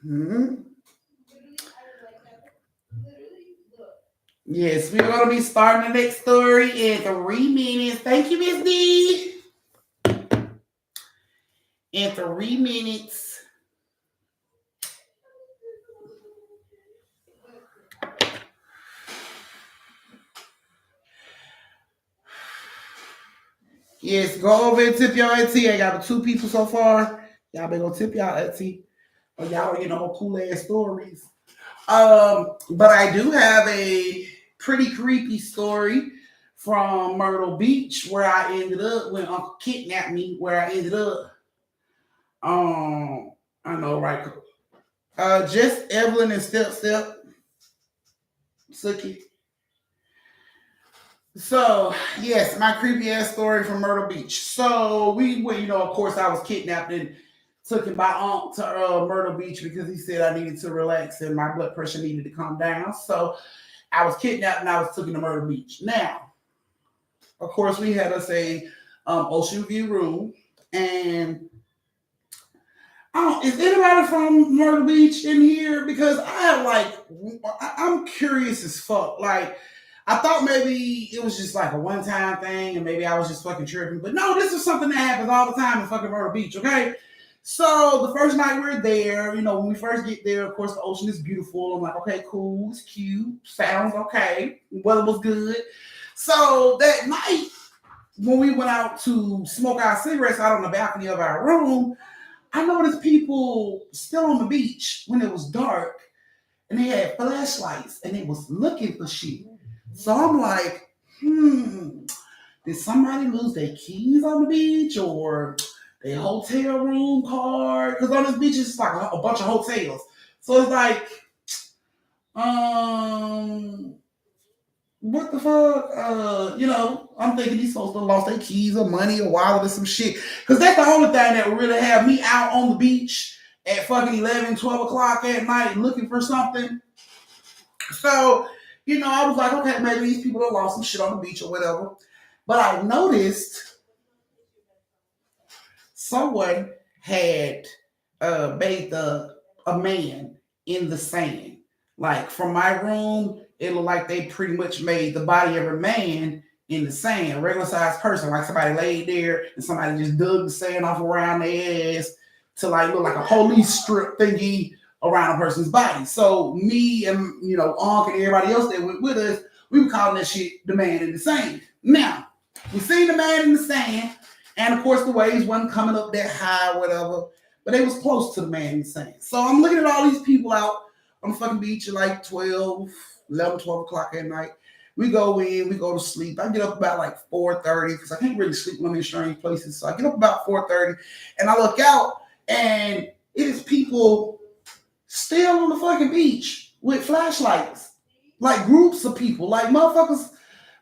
Mm-hmm. Yes, we're going to be starting the next story in 3 minutes. Thank you, Miss D. In 3 minutes. Yes, go over and tip your auntie. I got 2 people so far. Y'all better go tip y'all auntie. Or y'all cool ass stories. But I do have a pretty creepy story from Myrtle Beach where I ended up when Uncle kidnapped me, where I ended up. I know, right? Just Evelyn and Step Sookie. So, yes, my creepy ass story from Myrtle Beach. So, we went, of course, I was kidnapped and took him by aunt to Myrtle Beach because he said I needed to relax and my blood pressure needed to come down. So, I was kidnapped and I was taken to Myrtle Beach. Now, of course, we had us a ocean view room. And is anybody from Myrtle Beach in here? Because I have I'm curious as fuck. Like, I thought maybe it was just like a one time thing and maybe I was just fucking tripping. But no, this is something that happens all the time in fucking Myrtle Beach, okay? So the first night we're there, when we first get there, of course, the ocean is beautiful. I'm like, okay, cool, it's cute, sounds okay, weather was good. So that night, when we went out to smoke our cigarettes out on the balcony of our room, I noticed people still on the beach when it was dark and they had flashlights and they was looking for shit. So I'm like, did somebody lose their keys on the beach or their hotel room card? Because on this beach it's like a bunch of hotels. So it's like, what the fuck? I'm thinking these folks done lost their keys or money or wallet or some shit. Because that's the only thing that would really have me out on the beach at fucking 11, 12 o'clock at night looking for something. So, I was like, okay, maybe these people have lost some shit on the beach or whatever. But I noticed someone had bathed a man in the sand. Like from my room, it looked like they pretty much made the body of a man in the sand, a regular sized person, like somebody laid there and somebody just dug the sand off around their ass to like look like a police strip thingy around a person's body. So me and Unc and everybody else that went with us, we were calling that shit the man in the sand. Now, we seen the man in the sand, and of course the waves wasn't coming up that high or whatever, but they was close to the man in the sand. So I'm looking at all these people out on the fucking beach at like 12, 11, 12 o'clock at night. We go in, we go to sleep. I get up about like 4:30 because I can't really sleep when I'm in strange places. So I get up about 4:30 and I look out and it is people still on the fucking beach with flashlights. Like groups of people. Like motherfuckers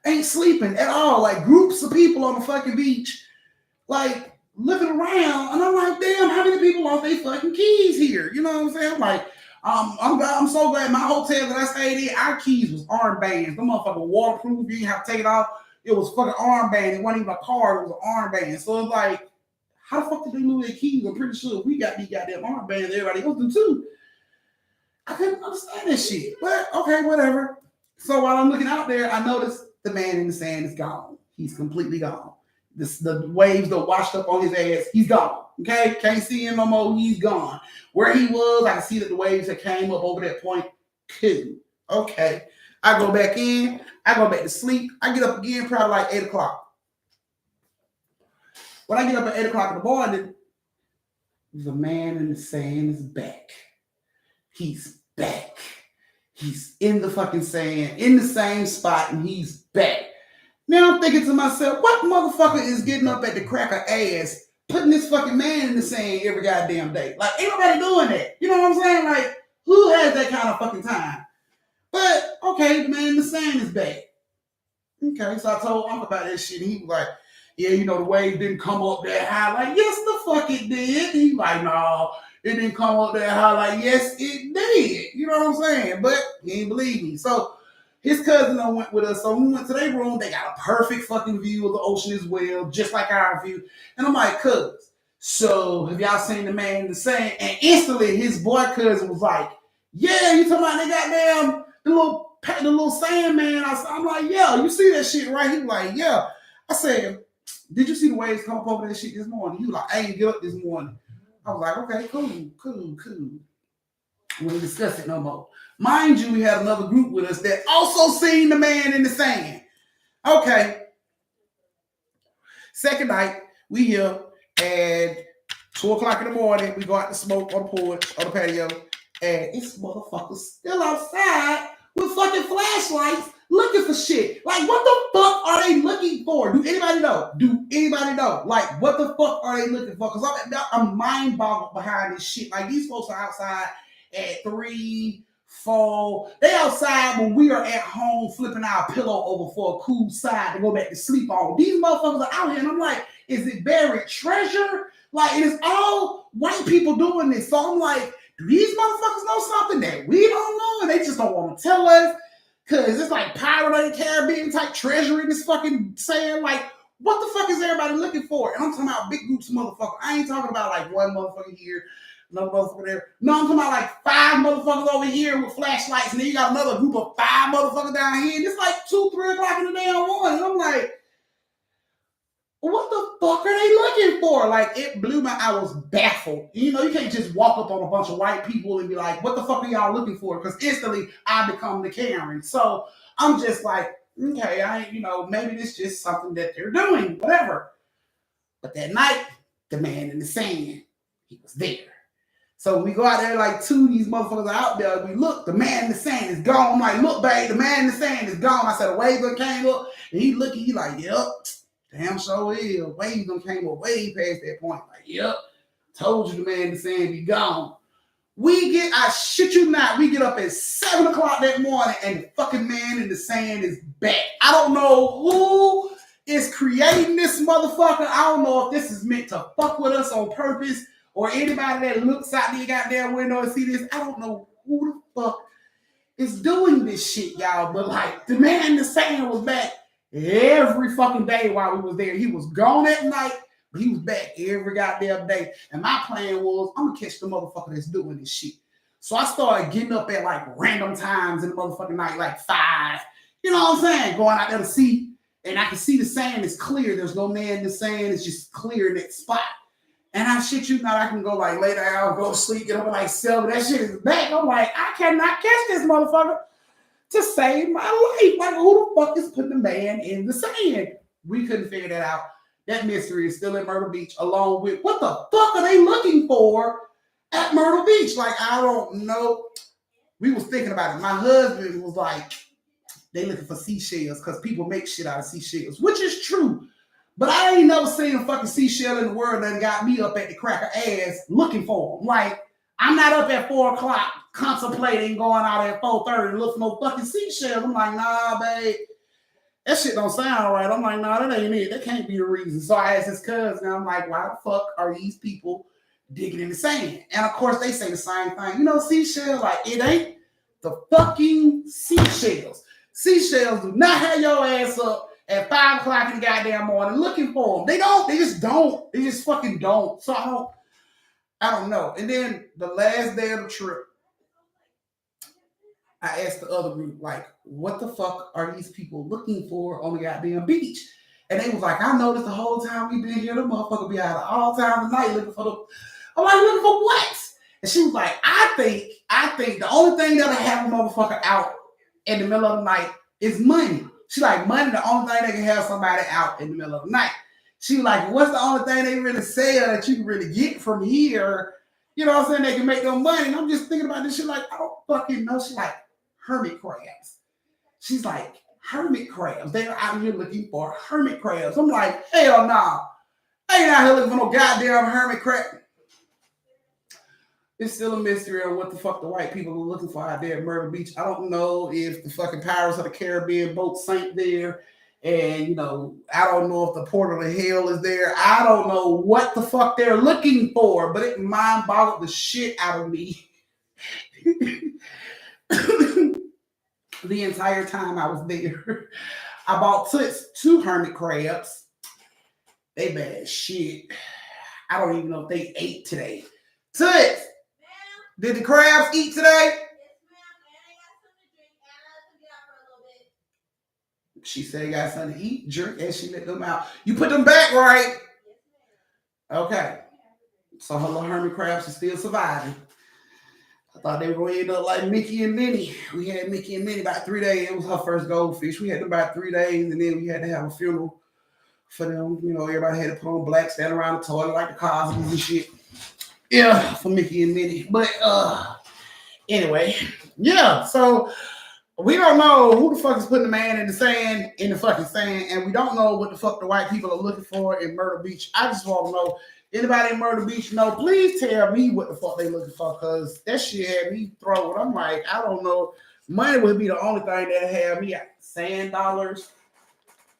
ain't sleeping at all. Like groups of people on the fucking beach. Like looking around. And I'm like, damn, how many people lost their fucking keys here? You know what I'm saying? I'm like, I'm so glad my hotel that I stayed in, our keys was armbands. The motherfucker waterproof. You didn't have to take it off. It was fucking armband. It wasn't even a card. It was an armband. So it's like, how the fuck did they lose their keys? I'm pretty sure we got these goddamn armbands. Everybody else do too. I couldn't understand this shit. But okay, whatever. So while I'm looking out there, I noticed the man in the sand is gone. He's completely gone. The waves that washed up on his ass, he's gone. Okay, can't see him no more. He's gone. Where he was, I can see that the waves that came up over that point. Cool. Okay. I go back in. I go back to sleep. I get up again probably like 8 o'clock. When I get up at 8 o'clock in the morning, the man in the sand is back. He's back. He's in the fucking sand, in the same spot, and he's back. Now I'm thinking to myself, what motherfucker is getting up at the crack of ass, putting this fucking man in the sand every goddamn day? Like, ain't nobody doing that. You know what I'm saying? Like, who has that kind of fucking time? But, okay, the man in the sand is back. Okay, so I told Uncle about that shit, and he was like, yeah, the wave didn't come up that high. Like, yes, the fuck it did. He like, no, it didn't come up that high. Like, yes, it did. You know what I'm saying? But he didn't believe me. So his cousin went with us. So when we went to their room, they got a perfect fucking view of the ocean as well, just like our view. And I'm like, cuz, so have y'all seen the man in the sand? And instantly his boy cousin was like, yeah, you talking about they goddamn the little sand man. I'm like, yeah, you see that shit, right? He was like, yeah. I said, did you see the waves come up over that shit this morning? He was like, I ain't get up this morning. I was like, okay, cool. We didn't discuss it no more. Mind you, we had another group with us that also seen the man in the sand. Okay. Second night, we here at 2 o'clock in the morning. We go out to smoke on the porch, on the patio, and it's motherfuckers still outside with fucking flashlights looking for shit. Like, what the fuck are they looking for? Do anybody know? Like, what the fuck are they looking for? Because I'm mind boggled behind this shit. Like, these folks are outside at 3, fall. They outside when we are at home flipping our pillow over for a cool side to go back to sleep on. These motherfuckers are out here, and I'm like, is it buried treasure? Like, it is all white people doing this. So I'm like, do these motherfuckers know something that we don't know, and they just don't want to tell us? Because it's like Pirate of the Caribbean type treasure in this fucking sand. Like, what the fuck is everybody looking for? And I'm talking about big groups of motherfuckers. I ain't talking about like one motherfucker here, another motherfucker there. No, I'm talking about like 5 motherfuckers over here with flashlights, and then you got another group of 5 motherfuckers down here, and it's like 2, 3 o'clock in the damn morning. And I'm like, what the fuck are they looking for? Like, it blew my, I was baffled. You know, you can't just walk up on a bunch of white people and be like, what the fuck are y'all looking for? Because instantly I become the Karen. So I'm just like, okay, maybe this is just something that they're doing, whatever. But that night, the man in the sand, he was there. So we go out there like 2 of these motherfuckers are out there. We look, the man in the sand is gone. I'm like, look, babe, the man in the sand is gone. I said, a wave done came up, and he looking, he like, yep. Damn sure is. Wave done came up way past that point. Like, yep, told you the man in the sand be gone. I shit you not, we get up at 7 o'clock that morning and the fucking man in the sand is back. I don't know who is creating this motherfucker. I don't know if this is meant to fuck with us on purpose or anybody that looks out the goddamn window and see this. I don't know who the fuck is doing this shit, y'all. But like, the man in the sand was back every fucking day while we was there. He was gone at night, but he was back every goddamn day. And my plan was, I'm gonna catch the motherfucker that's doing this shit. So I started getting up at like random times in the motherfucking night, like 5. You know what I'm saying? Going out there to see, and I can see the sand is clear. There's no man in the sand. It's just clear in that spot. And I shit you not, I can go like lay down, go to sleep, get up at like 7. That shit is back. I'm like, I cannot catch this motherfucker to save my life. Like, who the fuck is putting the man in the sand? We couldn't figure that out. That mystery is still at Myrtle Beach, along with what the fuck are they looking for at Myrtle Beach? Like, I don't know. We was thinking about it. My husband was like, they looking for seashells because people make shit out of seashells, which is true. But I ain't never seen a fucking seashell in the world that got me up at the crack of ass looking for them. Like, I'm not up at 4 o'clock contemplating going out at 4:30 and look for no fucking seashell. I'm like, nah, babe, that shit don't sound right. I'm like, nah, that ain't it. That can't be the reason. So I asked his cousin, and I'm like, why the fuck are these people digging in the sand? And of course, they say the same thing. You know, seashells, like, it ain't the fucking seashells. Seashells do not have your ass up at 5 o'clock in the goddamn morning looking for them. They don't. They just don't. They just fucking don't. So I don't know. And then the last day of the trip, I asked the other group, like, what the fuck are these people looking for on the goddamn beach? And they was like, I noticed the whole time we've been here, the motherfucker be out all time of night looking for the. I'm like, looking for what? And she was like, I think the only thing that'll have a motherfucker out in the middle of the night is money. She like, money the only thing that can have somebody out in the middle of the night. She like, what's the only thing they really sell that you can really get from here? You know what I'm saying? They can make no money. And I'm just thinking about this shit like, I don't fucking know. She like, hermit crabs. She's like, hermit crabs. They're out here looking for hermit crabs. I'm like, hell no. I ain't out here looking for no goddamn hermit crab. It's still a mystery on what the fuck the white people are looking for out there at Myrtle Beach. I don't know if the fucking Pirates of the Caribbean boat sank there. And, you know, I don't know if the portal of hell is there. I don't know what the fuck they're looking for, but it mind boggled the shit out of me. The entire time I was there. I bought Toots 2 hermit crabs. They bad shit. I don't even know if they ate today. Toots, did the crabs eat today? She said they got something to eat, drink, and she let them out. You put them back, right? Okay. So her little hermit crabs are still surviving. I thought they were going to end up like Mickey and Minnie. We had Mickey and Minnie about 3 days. It was her first goldfish. We had them about 3 days, and then we had to have a funeral for them. You know, everybody had to put on black, stand around the toilet like the Cosmos and shit. Yeah, for Mickey and Minnie. But anyway, yeah, so we don't know who the fuck is putting the man in the fucking sand, and we don't know what the fuck the white people are looking for in Myrtle Beach. I just want to know, Anybody in Myrtle Beach know, please tell me what the fuck they looking for, because that shit had me thrown. I'm like, I don't know. Money would be the only thing that had me sand dollars.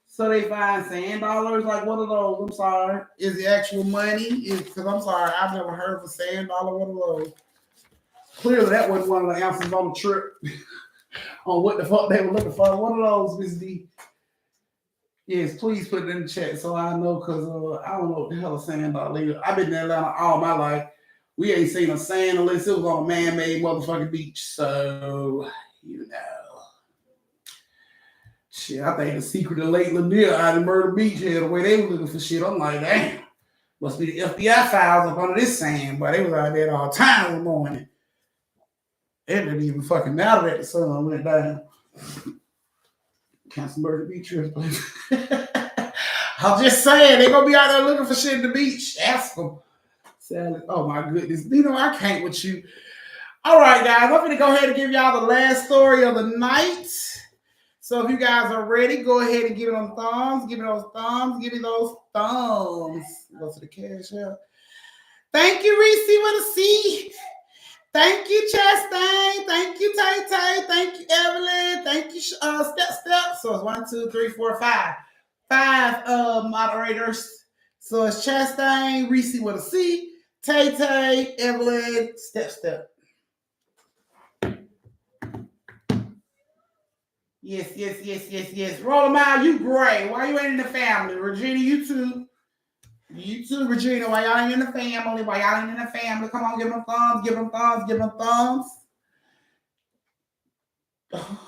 So they find sand dollars, like what are those? I'm sorry. Is the actual money? Is because I'm sorry, I've never heard of a sand dollar. What are those? Clearly that wasn't one of the answers on the trip on what the fuck they were looking for. What are those, Miss D? Yes, please put it in the chat so I know, because I don't know what the hell a sand dollar is. I've been in Atlanta all my life. We ain't seen a sand unless it was on a man-made motherfucking beach. So, you know. Shit, I think the secret of Lake Lanier out in Myrtle Beach had the way they were looking for shit. I'm like, damn. Must be the FBI files up under this sand, but they was out there all time in the morning. It didn't even fucking matter that the sun went down. Cancel Myrtle Beach trip. I'm just saying, they're gonna be out there looking for shit in the beach. Ask them. Sally, oh my goodness. You know, I can't with you. All right, guys, I'm gonna go ahead and give y'all the last story of the night. So if you guys are ready, go ahead and give it those thumbs. Give me those thumbs. Give me those thumbs. Go to the cash out. Thank you, Reese with a C. Thank you, Chastain. Thank you, Tay Tay. Thank you, Evelyn. Thank you, Step. So it's 1, 2, 3, 4, 5. 5 moderators. So it's Chastain, Reese with a C, Tay Tay, Evelyn, Step. Yes. Roll them out. You great. Why you ain't in the family? Regina, you too. You too, Regina. Why y'all ain't in the family? Come on, give them thumbs. Oh,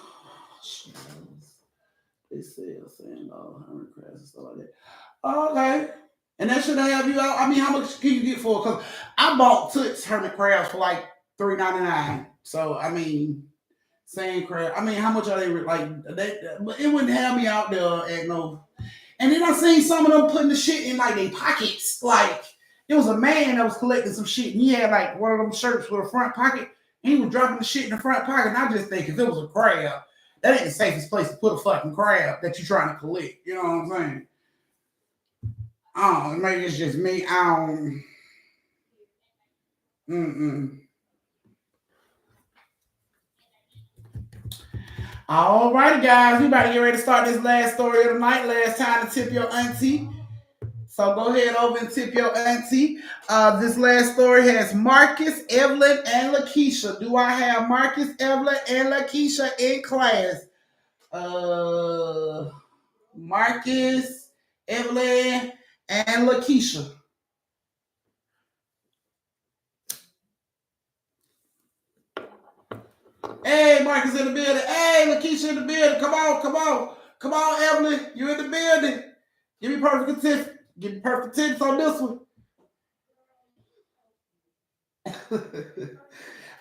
shit. They sell saying hermit crabs and stuff like that. Okay. And that should help you out. I mean, how much can you get for it? Because I bought Toots hermit crabs for like $3.99. So I mean, sand crab. I mean, how much are they like? But it wouldn't have me out there at no. And then I seen some of them putting the shit in like their pockets. Like it was a man that was collecting some shit, and he had like one of them shirts with a front pocket, and he was dropping the shit in the front pocket. And I just think if it was a crab, that ain't the safest place to put a fucking crab that you're trying to collect. You know what I'm saying? I don't know. Maybe it's just me. I don't. Mm-mm. All righty, guys. We about to get ready to start this last story of the night. Last time to tip your auntie. So go ahead over and tip your auntie. This last story has Marcus, Evelyn, and Lakeisha. Do I have Marcus, Evelyn, and Lakeisha in class? Marcus, Evelyn, and Lakeisha. Hey, Marcus in the building. Hey, Lakeisha in the building. Come on, Evelyn. You in the building. Give me perfect attention. Give me perfect attention on this one.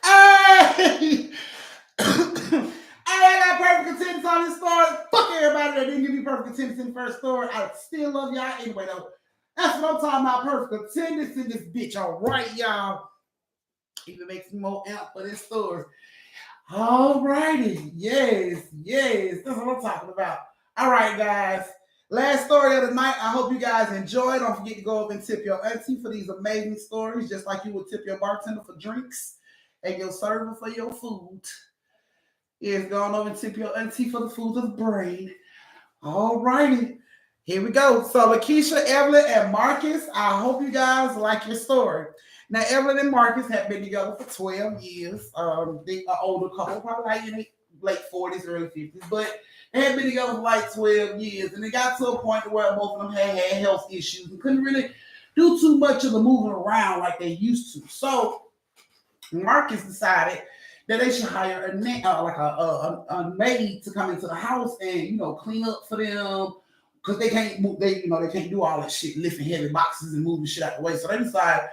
Hey! I got perfect attendance on this story. Fuck everybody that didn't give me perfect attendance in the first story. I still love y'all anyway, though. That's what I'm talking about. Perfect attendance in this bitch. All right, y'all. Even makes me more amp for this story. All righty. Yes. That's what I'm talking about. All right, guys. Last story of the night. I hope you guys enjoy. Don't forget to go over and tip your auntie for these amazing stories, just like you would tip your bartender for drinks and your server for your food. Yes, go on over and tip your auntie for the food of the brain. All righty. Here we go. So Lakeisha, Evelyn, and Marcus, I hope you guys like your story. Now, Evelyn and Marcus have been together for 12 years. They are older couple, probably like in their late 40s, early 50s, but they had been together for like 12 years. And it got to a point where both of them had health issues and couldn't really do too much of the moving around like they used to. So Marcus decided that they should hire a maid to come into the house and clean up for them, because they can't do all that shit, lifting heavy boxes and moving shit out the way. So they decided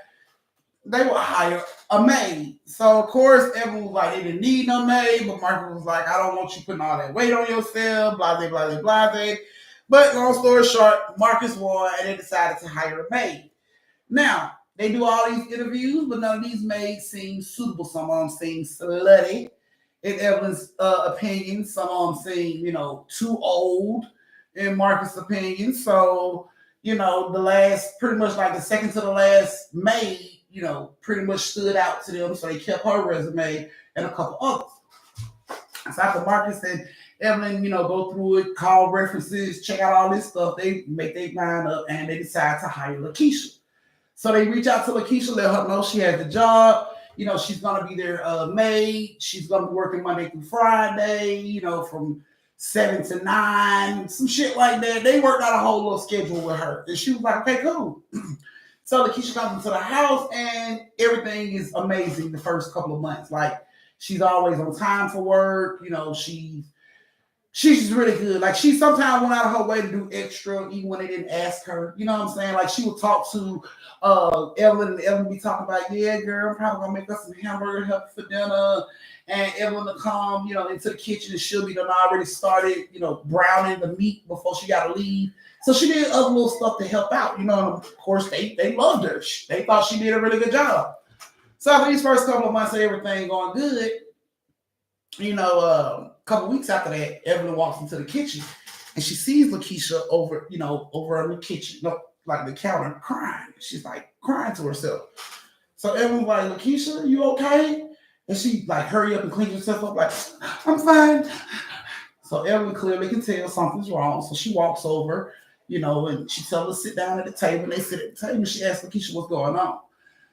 they would hire a maid. So of course everyone was like they didn't need no maid, but Marcus was like, I don't want you putting all that weight on yourself, blase. But long story short, Marcus won and they decided to hire a maid. Now, they do all these interviews, but none of these maids seem suitable. Some of them seem slutty, in Evelyn's opinion. Some of them seem, too old, in Marcus' opinion. So The last, pretty much like the second to the last maid, pretty much stood out to them. So they kept her resume and a couple others. So after Marcus and Evelyn, go through it, call references, check out all this stuff, they make their mind up and they decide to hire Lakeisha. So they reach out to Lakeisha, let her know she has the job. She's gonna be their maid. She's gonna be working Monday through Friday. From 7 to 9, some shit like that. They worked out a whole little schedule with her, and she was like, "Okay, cool." So Lakeisha comes into the house, and everything is amazing the first couple of months. Like she's always on time for work. She's just really good. Like she sometimes went out of her way to do extra, even when they didn't ask her. You know what I'm saying? Like she would talk to Evelyn, and Evelyn be talking about, yeah, girl, I'm probably gonna make us some hamburger help for dinner. And Evelyn will come, into the kitchen, and she'll be done already started, browning the meat before she got to leave. So she did other little stuff to help out, and of course they loved her. They thought she did a really good job. So after these first couple of months of everything going good, a couple of weeks after that, Evelyn walks into the kitchen and she sees Lakeisha over in the kitchen, like the counter, crying. She's like crying to herself. So Evelyn's like, Lakeisha, you okay? And she like hurry up and clean herself up, like, I'm fine. So Evelyn clearly can tell something's wrong. So she walks over, and she tells her to sit down at the table. And they sit at the table and she asks Lakeisha what's going on.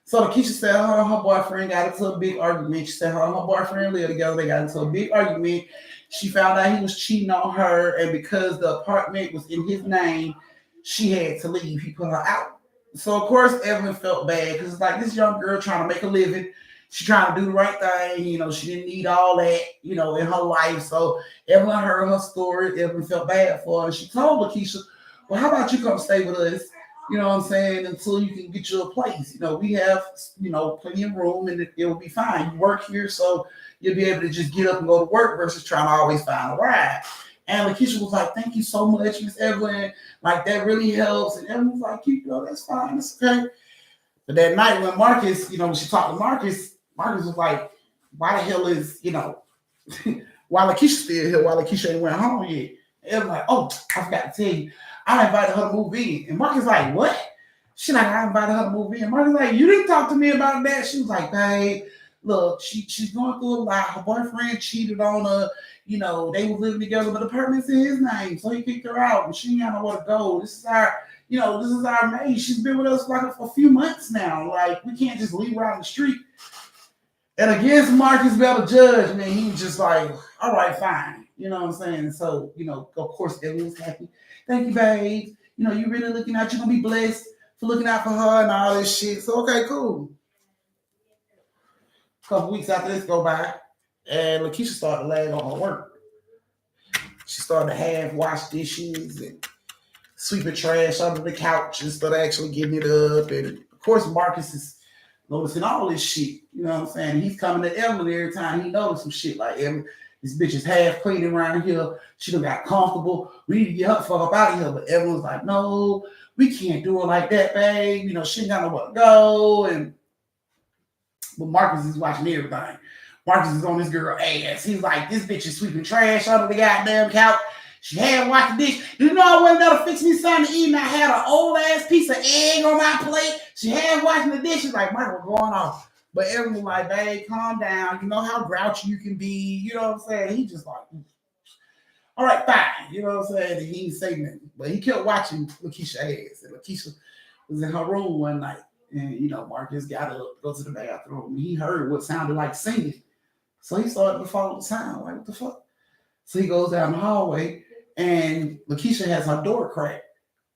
So Lakeisha said her and her boyfriend got into a big argument. She said her and her boyfriend lived together. They got into a big argument. She found out he was cheating on her, and because the apartment was in his name, she had to leave. He put her out. So of course Evelyn felt bad because it's like this young girl trying to make a living. She's trying to do the right thing. She didn't need all that, in her life. So Evelyn heard her story. Evelyn felt bad for her. And she told Lakeisha, well, how about you come stay with us? You know what I'm saying? Until you can get you a place. We have, plenty of room and it will be fine. You work here, so you'll be able to just get up and go to work versus trying to always find a ride. And Lakeisha was like, thank you so much, Miss Evelyn. Like, that really helps. And Evelyn was like, that's fine. It's okay. But that night when Marcus, when she talked to Marcus was like, why the hell is, why Lakeisha still here? Why Lakeisha ain't went home yet? And Evelyn like, oh, I forgot to tell you. I invited her to move in. And Marcus like, what? She like, I invited her to move in. Marcus like, you didn't talk to me about that. She was like, babe, look, she's going through a lot. Her boyfriend cheated on her. They were living together, but the apartment's in his name. So he kicked her out, and she ain't got nowhere to go. This is our maid. She's been with us like for a few months now. Like, we can't just leave her out in the street. And against Marcus' better judgment, he was just like, all right, fine. You know what I'm saying? So, of course, Evelyn was happy. Thank you, babe. You really looking out. You're going to be blessed for looking out for her and all this shit. So, okay, cool. A couple weeks after this go by, and Lakeisha started to lag on her work. She started to half wash dishes and sweeping trash under the couch instead of actually getting it up. And, of course, Marcus is noticing all this shit. You know what I'm saying? He's coming to Evelyn every time he notices some shit like, Evelyn, this bitch is half cleaning around here. She done got comfortable. We need to get her fuck up out of here. But Evelyn's like, no, we can't do it like that, babe. She ain't got nowhere to go. But Marcus is watching everything. Marcus is on this girl ass. He's like, this bitch is sweeping trash under the goddamn couch. She had washed the dish. Do you know I wasn't able to fix me something to eat? And I had an old ass piece of egg on my plate. She had washing the dishes. Like, Michael, what's going on? But everyone like, babe, calm down. You know how grouchy you can be. You know what I'm saying? He just like, all right, fine. You know what I'm saying? And he didn't say nothing. But he kept watching Lakeisha ass. And Lakeisha was in her room one night. And, Marcus got up, go to the bathroom. And he heard what sounded like singing. So he started to follow the sound. Like, what the fuck? So he goes down the hallway. And Lakeisha has her door cracked.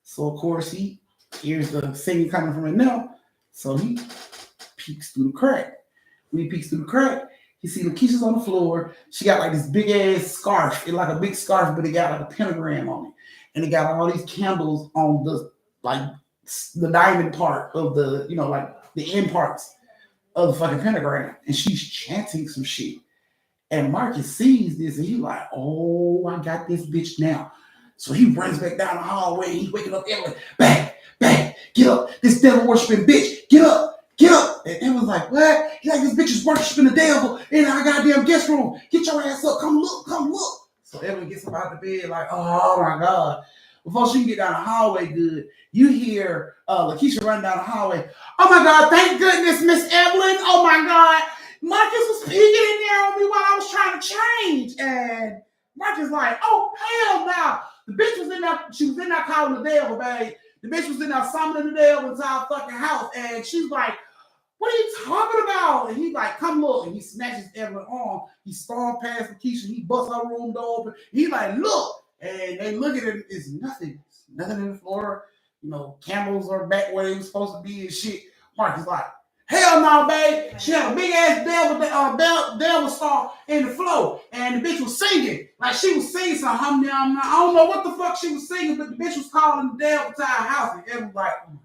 So, of course, he hears the singing coming from in there. So he peeks through the crack. When he peeks through the crack, he sees Lakeisha's on the floor. She got like this big ass scarf. It's like a big scarf, but it got like a pentagram on it. And it got all these candles on the diamond part of the, like the end parts of the fucking pentagram. And she's chanting some shit. And Marcus sees this and he's like, oh, I got this bitch now. So he runs back down the hallway. He's waking up Evelyn. Back, get up. This devil worshiping bitch. Get up. And Evelyn's like, what? He's like, this bitch is worshiping the devil in our goddamn guest room. Get your ass up. Come look. So Evelyn gets up out of the bed like, oh my God. before she can get down the hallway good, you hear Lakeisha running down the hallway. Oh my God, thank goodness, Miss Evelyn. Oh my God. Marcus was peeking in there on me while I was trying to change. And Marcus like, oh, hell no. The bitch was in there, she was in there calling the devil, babe. The bitch was in there summoning the devil into our fucking house. And she's like, what are you talking about? And he like, come look. And he snatches Evelyn arm. He stormed past Lakeisha. He busts her room door open. He like, look. And they look at it. It's nothing. It's nothing in the floor. You know, candles are back where they were supposed to be and shit. Marcus like, hell no, babe. She had a big ass devil star in the floor. And the bitch was singing. Like she was singing something. I don't know what the fuck she was singing, but the bitch was calling the devil to our house. And Evelyn like, oh my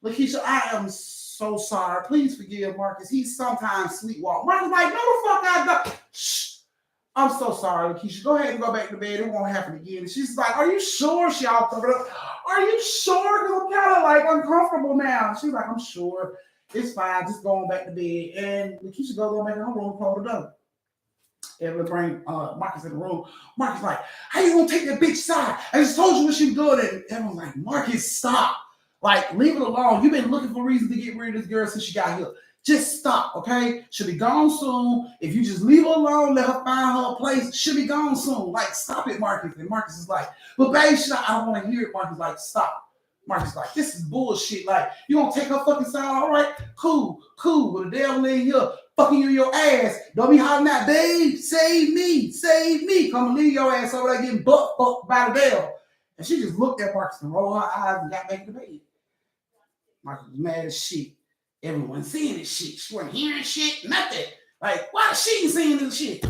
God. Lakeisha, I am so sorry. Please forgive Marcus. He sometimes sleepwalk. Marcus like, no the fuck I don't. Shh. I'm so sorry, Lakeisha. Go ahead and go back to bed. It won't happen again. And she's like, are you sure? She all covered up. Are you sure? Because I'm kind of like uncomfortable now. And she's like, I'm sure. It's fine. Just go on back to bed. And Lakeisha goes on back in her room and close the door. Evelyn bring Marcus in the room. Marcus like, how you gonna take that bitch side? I just told you what she was doing. And Evelyn's like, Marcus, stop. Like, leave it alone. You've been looking for reasons to get rid of this girl since she got here. Just stop, okay? She'll be gone soon. If you just leave her alone, let her find her place, she'll be gone soon. Like, stop it, Marcus. And Marcus is like, but babe, I don't want to hear it. Marcus is like, stop. Marcus is like, this is bullshit. Like, you gonna take her fucking side? All right, cool. But the devil in here fucking you in your ass. Don't be hollering out, babe, save me. Come and leave your ass over there getting butt fucked by the devil. And she just looked at Marcus and rolled her eyes and got back to bed. Marcus was mad as shit. Everyone seeing this shit. She wasn't hearing shit, nothing. Like, why she ain't seeing this shit?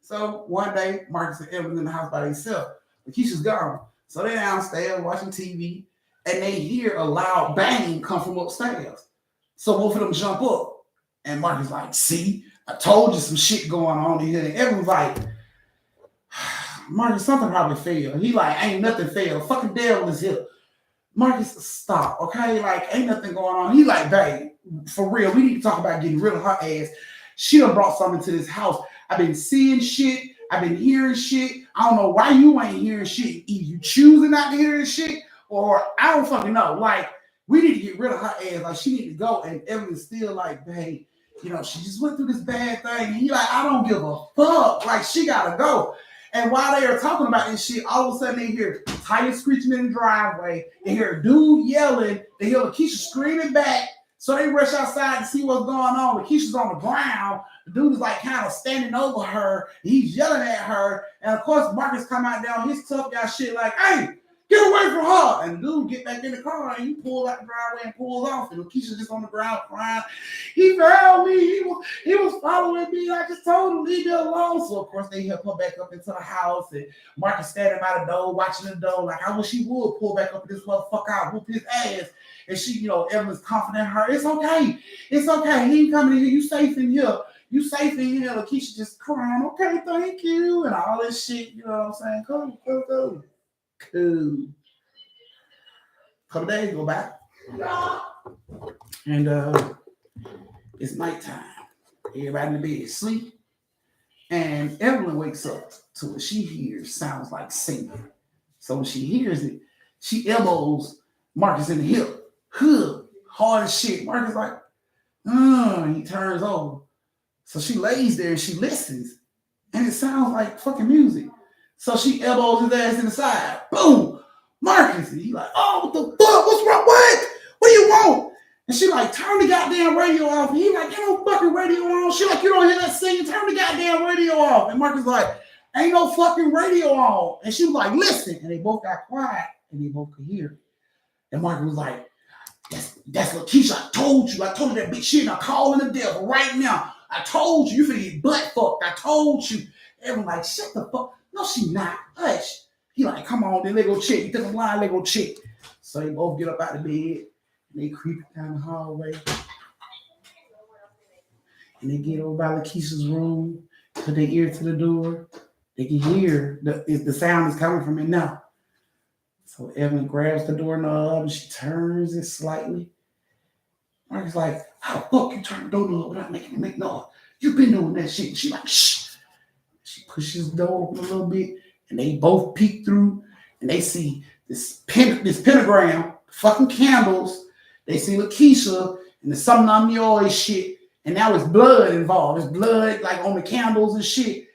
So one day, Marcus and Evelyn in the house by themselves. Lakeisha's gone. So they're downstairs watching TV, and they hear a loud bang come from upstairs. So both of them jump up. And Marcus like, see, I told you some shit going on in here. And Evelyn's like, Marcus, something probably failed. He like, ain't nothing failed. Fucking devil is here. Marcus, stop, okay? Like, ain't nothing going on. He like, babe, for real, we need to talk about getting rid of her ass. She done brought something to this house. I've been seeing shit. I've been hearing shit. I don't know why you ain't hearing shit. Either you choosing not to hear this shit, or I don't fucking know. Like, we need to get rid of her ass. Like, she need to go. And Evelyn's still like, babe, you know, she just went through this bad thing. And he like, I don't give a fuck. Like, she gotta go. And while they are talking about this shit, all of a sudden they hear tires screeching in the driveway. They hear a dude yelling. They hear Lakeisha screaming back. So they rush outside to see what's going on. Lakeisha's on the ground. The dude is like kind of standing over her. He's yelling at her. And of course, Marcus come out down his tough guy shit like, hey, get away from her. And the dude get back in the car and he pulls out the driveway and pulls off. And Lakeisha's just on the ground crying. He found me. He was following me. I just told him, leave me alone. So of course they help her back up into the house. And Marcus standing by the door, watching the door. Like, I wish he would pull back up in this motherfucker out, whoop his ass. And she, you know, Evelyn's confident in her. It's okay. It's okay. He ain't coming in here. You safe in here. You safe in here. Lakeisha just crying. Okay, thank you. And all this shit. You know what I'm saying? Cool. Couple days go by. And it's nighttime. Everybody in the bed is asleep. And Evelyn wakes up to what she hears sounds like singing. So when she hears it, she elbows Marcus in the hip. Hard as shit. Marcus like, he turns over. So she lays there and she listens. And it sounds like fucking music. So she elbows his ass in the side. Boom! Marcus. And he like, oh, what the fuck? What's wrong? What do you want? And she like, turn the goddamn radio off. And he like, get no fucking radio on. She like, you don't hear that singing? Turn the goddamn radio off. And Marcus like, ain't no fucking radio on. And she was like, listen. And they both got quiet and they both could hear it. And Marcus was like, that's Lakeisha. I told you that bitch shit. I'm calling the devil right now. I told you finna get butt fucked. I told you. Everyone like, shut the fuck. No, she not. Hush. He like, come on, then they go check. You took a line, they go check. So they both get up out of bed and they creep down the hallway. And they get over by Lakeisha's room, put their ear to the door. They can hear the sound is coming from it now. So Evelyn grabs the doorknob and she turns it slightly. Mark's like, how the fuck you turn the doorknob without making it make noise? You've been doing that shit. And she like, shh. She pushes the door open a little bit and they both peek through and and they see this pentagram, fucking candles. They see Lakeisha and the some namioy shit, and now it's blood involved. It's blood like on the candles and shit.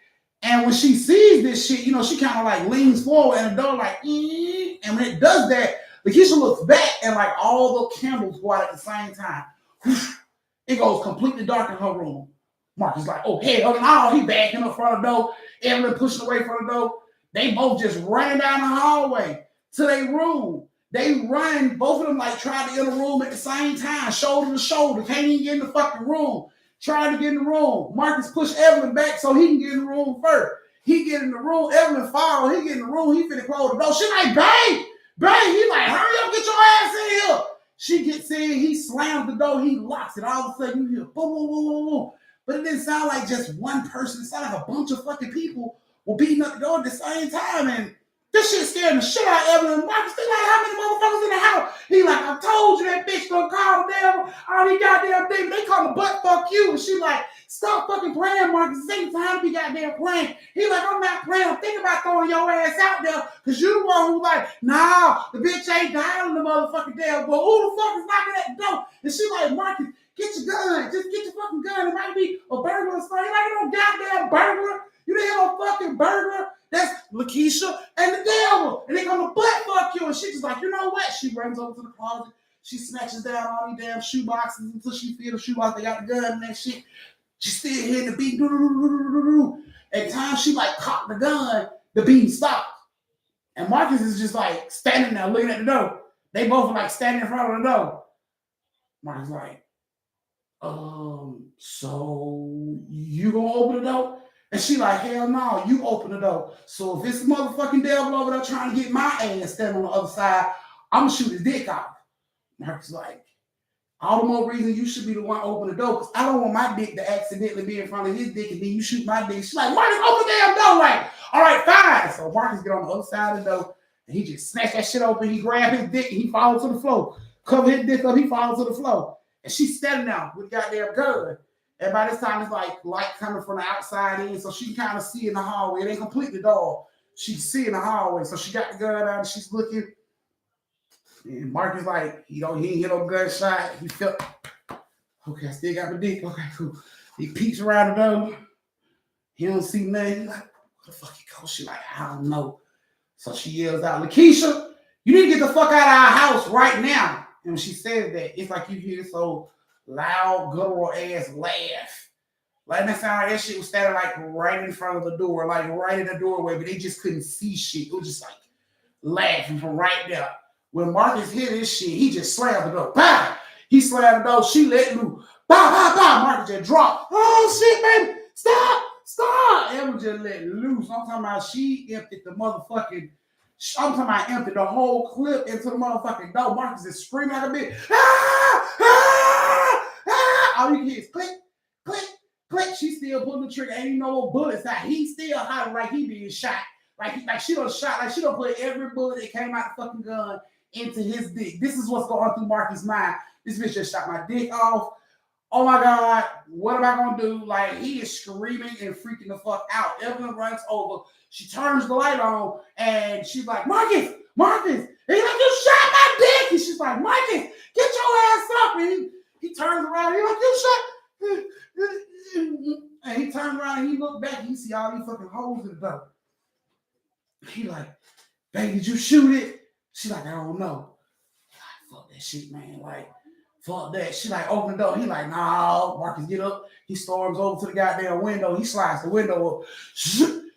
And when she sees this shit, she kind of like leans forward and the door like, and when it does that, Lakeisha looks back and like all the candles go out at the same time. It goes completely dark in her room. Marcus like, oh hell no, he backing up front of the door. Evelyn pushing away from the door. They both just running down the hallway to their room. They run, both of them like trying to get in the room at the same time, shoulder to shoulder. Can't even get in the fucking room. Trying to get in the room. Marcus pushed Evelyn back so he can get in the room first. He get in the room. Evelyn follow. He get in the room. He finna close the door. She like, bang, bang. He like, hurry up, get your ass in here. She gets in. He slams the door. He locks it. All of a sudden, you hear boom, boom, boom, boom, boom. But it didn't sound like just one person. It sounded like a bunch of fucking people were beating up the door at the same time. And this shit scared the shit out of Evelyn. Marcus, they like, how many motherfuckers in the house? He like, I told you that bitch gonna call the devil. All these goddamn things. They call the butt fuck you. And she like, stop fucking playing, Marcus. This ain't time to be goddamn playing. He like, I'm not playing. I'm thinking about throwing your ass out there. Cause you the one who like, nah, the bitch ain't dying the motherfucking devil. But who the fuck is knocking at the door? And she like, Marcus, get your gun. Just get your fucking gun. It might be a burglar or something. He like, no goddamn burglar. You didn't have no fucking burglar. That's Lakeisha and the devil. And they gonna butt fuck you. And she just like, you know what? She runs over to the closet. She snatches down all these damn shoe boxes until she feels the shoe box. They got the gun and that shit. She still hearing the beat. At the time she like cocked the gun, the beating stopped. And Marcus is just like standing there looking at the door. They both are like standing in front of the door. Marcus like, so you gonna open the door? And she like, hell no, you open the door. So if it's motherfucking devil over there trying to get my ass standing on the other side, I'm gonna shoot his dick off. Marcus like, all the more reason you should be the one to open the door, because I don't want my dick to accidentally be in front of his dick and then you shoot my dick. She's like, Marcus, open the damn door. Like, all right, fine. So Marcus get on the other side of the door and he just snatch that shit open. He grab his dick and he falls to the floor. Cover his dick up, he falls to the floor. And she's standing there with a goddamn gun. And by this time, it's like light coming from the outside in, so she can kind of see in the hallway. It ain't completely dark. She can see in the hallway. So she got the gun out and she's looking. And Marcus like, he ain't hit no gunshot. He felt, okay, I still got my dick. Okay, cool. He peeks around the door. He don't see nothing. He's like, where the fuck he go? She like, I don't know. So she yells out, Lakeisha, you need to get the fuck out of our house right now. And when she says that, it's like you hear so loud, guttural ass laugh. Like that sound like that shit was standing like right in front of the door, like right in the doorway, but they just couldn't see shit. It was just like laughing from right there. When Marcus hit his shit, he just slammed the door. Bah! He slammed the door. She let loose. Bah, bah, bah. Marcus just dropped. Oh shit, baby. Stop. Evan just let loose. I'm talking about she emptied the motherfucking. I'm talking about emptied the whole clip into the motherfucking door. Marcus is screaming like a bitch. Ah! Ah! Ah! All you hear is click, click, click. She still pulling the trigger. Ain't even no more bullets out. He still hollering like he being shot. Like she done shot. Like she done put every bullet that came out the fucking gun into his dick. This is what's going through Marcus' mind. This bitch just shot my dick off. Oh my God, what am I gonna do? Like, he is screaming and freaking the fuck out. Evelyn runs over. She turns the light on and she's like, Marcus. And he's like, you shot my dick. And she's like, Marcus, get your ass up. And he turns around. He's like, you shot. And he turns around and he looked back and he see all these fucking holes in the door. He like, baby, did you shoot it? She like, I don't know. Like, fuck that shit, man. Like, fuck that. She like, open the door. He like, nah. Marcus get up. He storms over to the goddamn window. He slides the window up.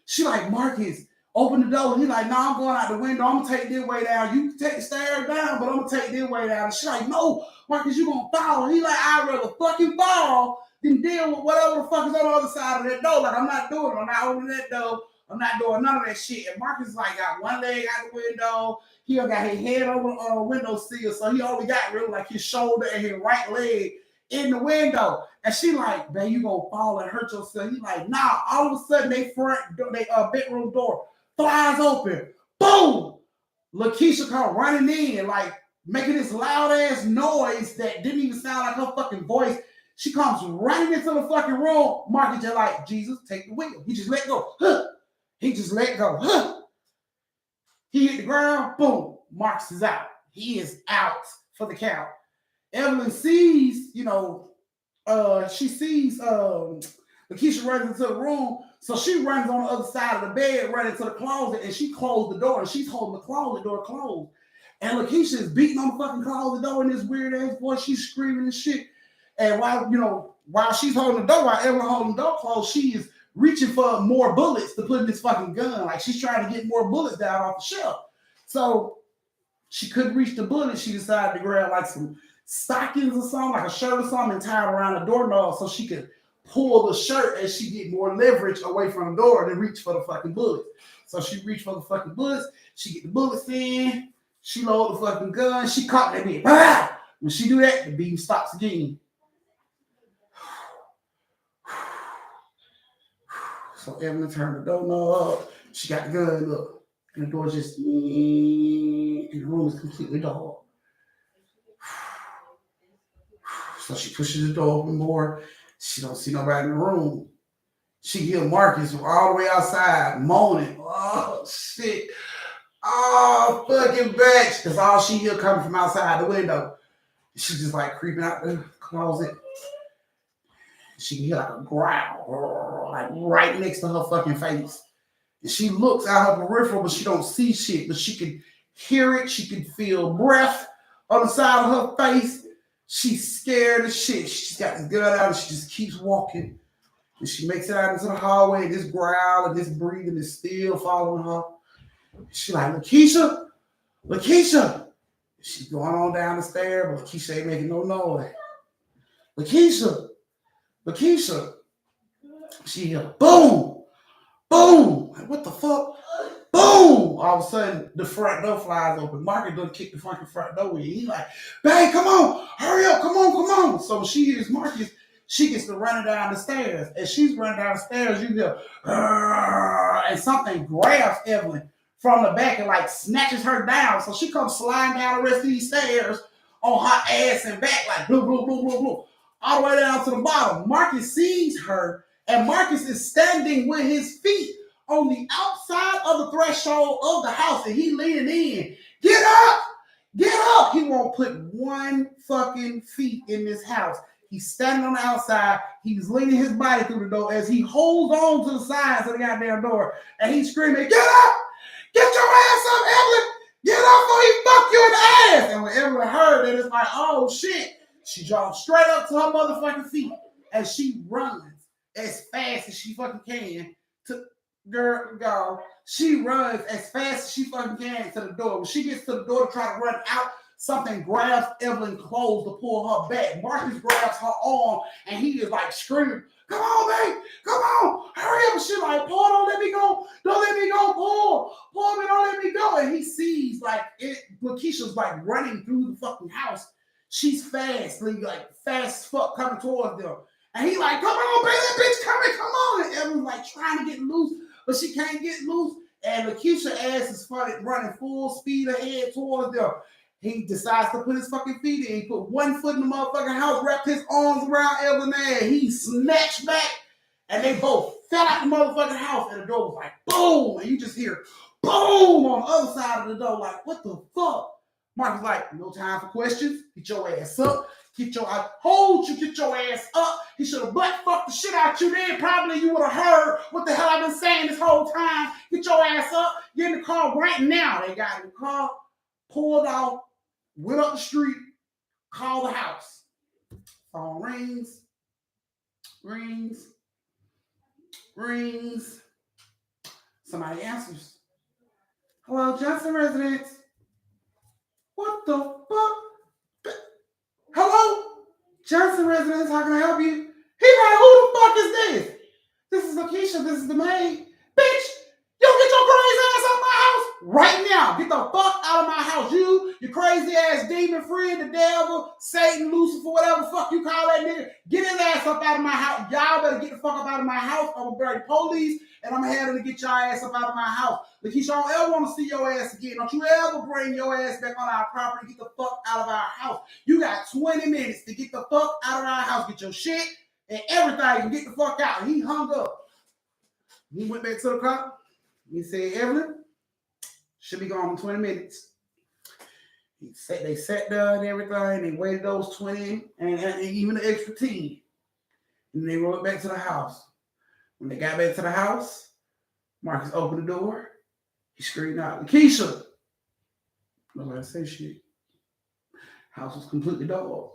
She like, Marcus, open the door. He like, nah, I'm going out the window. I'm gonna take this way down. You can take the stairs down, but I'm gonna take this way down. And she like, no, Marcus, you gonna fall. He like, I'd rather fucking fall than deal with whatever the fuck is on the other side of that door. Like, I'm not doing it. I'm not opening that door. I'm not doing none of that shit. And Marcus like got one leg out the window. He got his head over the windowsill, so he only got really like his shoulder and his right leg in the window. And she like, man, you gonna fall and hurt yourself. He like, nah. All of a sudden, they bedroom door flies open. Boom! Lakeisha come running in, like making this loud ass noise that didn't even sound like her fucking voice. She comes running into the fucking room. Marcus just like, Jesus, take the wheel. He just let go. Huh. He just let go. Huh. He hit the ground, boom, Marcus is out. He is out for the count. Evelyn sees, she sees Lakeisha runs into the room, so she runs on the other side of the bed, running to the closet, and she closed the door, and she's holding the closet door closed. And Lakeisha is beating on the fucking closet door in this weird ass voice. She's screaming and shit. And while she's holding the door, while Evelyn holding the door closed, she is reaching for more bullets to put in this fucking gun. Like she's trying to get more bullets down off the shelf. So she couldn't reach the bullet. She decided to grab like some stockings or something, like a shirt or something, and tie it around the doorknob so she could pull the shirt as she get more leverage away from the door to reach for the fucking bullets. So she reached for the fucking bullets. She get the bullets in. She load the fucking gun. She caught that bitch. Ah! When she do that, the beam stops again. So Evelyn turned the doorknob up. She got the gun up. And the door just, and the room is completely dark. So she pushes the door open more. She don't see nobody in the room. She hear Marcus from all the way outside moaning. Oh, shit. Oh, fucking bitch. That's all she hear coming from outside the window. She's just like creeping out the closet. She can hear like a growl, like right next to her fucking face. And she looks out her peripheral, but she don't see shit. But she can hear it. She can feel breath on the side of her face. She's scared as shit. She's got this gun out and she just keeps walking. And she makes it out into the hallway. And this growl and this breathing is still following her. She's like, Lakeisha, Lakeisha. She's going on down the stairs, but Lakeisha ain't making no noise. Lakeisha, Lakeisha. She hear boom, boom. Like, what the fuck? Boom! All of a sudden, the front door flies open. Margaret done kick the fucking front door in. He's like, babe, come on, hurry up, come on. So when she hears Marcus, she gets to running down the stairs. As she's running down the stairs, you hear, and something grabs Evelyn from the back and like snatches her down. So she comes sliding down the rest of these stairs on her ass and back, like blue, blue, blue, blue, blue, all the way down to the bottom. Marcus sees her, and Marcus is standing with his feet on the outside of the threshold of the house, and he leaning in. Get up! Get up! He won't put one fucking feet in this house. He's standing on the outside. He's leaning his body through the door as he holds on to the sides of the goddamn door, and he's screaming, get up! Get your ass up, Evelyn! Get up or he fuck you in the ass! And when Evelyn heard it, it's like, oh shit. She jumps straight up to her motherfucking feet as she runs as fast as she fucking can to girl, she runs as fast as she fucking can to the door. When she gets to the door to try to run out, something grabs Evelyn's clothes to pull her back. Marcus grabs her arm and he is like screaming, come on, babe, come on, hurry up. And she like, Paul, don't let me go, Paul, me, don't let me go. And he sees like Lakeisha's like running through the fucking house. She's fast, like fast fuck coming towards them. And he like, come on, baby, that bitch coming, come on. And Evelyn's like trying to get loose, but she can't get loose. And Lakeisha's ass is running full speed ahead towards them. He decides to put his fucking feet in. He put one foot in the motherfucking house, wrapped his arms around Evelyn's ass. He snatched back, and they both fell out the motherfucking house. And the door was like, boom. And you just hear boom on the other side of the door. Like, what the fuck? Mark was like, no time for questions. Get your ass up. Get your ass up. He should have butt fucked the shit out you then. Probably you would have heard what the hell I've been saying this whole time. Get your ass up. Get in the car right now. They got in the car, pulled off, went up the street, called the house. Phone rings. Somebody answers. Hello, Johnson residence. What the fuck? Hello? Johnson residence, how can I help you? He like, who the fuck is this? This is Lakeisha, this is the maid. Bitch, you get your crazy ass out of my house right now. Get the fuck out of my house. You, your crazy ass demon friend, the devil, Satan, Lucifer, whatever the fuck you call that nigga. Get his ass up out of my house. Y'all better get the fuck up out of my house. I'm gonna bury the police, and I'm gonna have them to get your ass up out of my house. Lakeisha, I don't ever want to see your ass again. Don't you ever bring your ass back on our property. Get the fuck out of our house. You got 20 minutes to get the fuck out of our house. Get your shit and everything and get the fuck out. And he hung up. He went back to the car. He said, Evelyn, Should be gone in 20 minutes. They sat there and everything. They waited those 20 and even the extra 10. And they rolled back to the house. When they got back to the house, Marcus opened the door. He screamed out, Lakeisha. Nobody said shit. House was completely dark.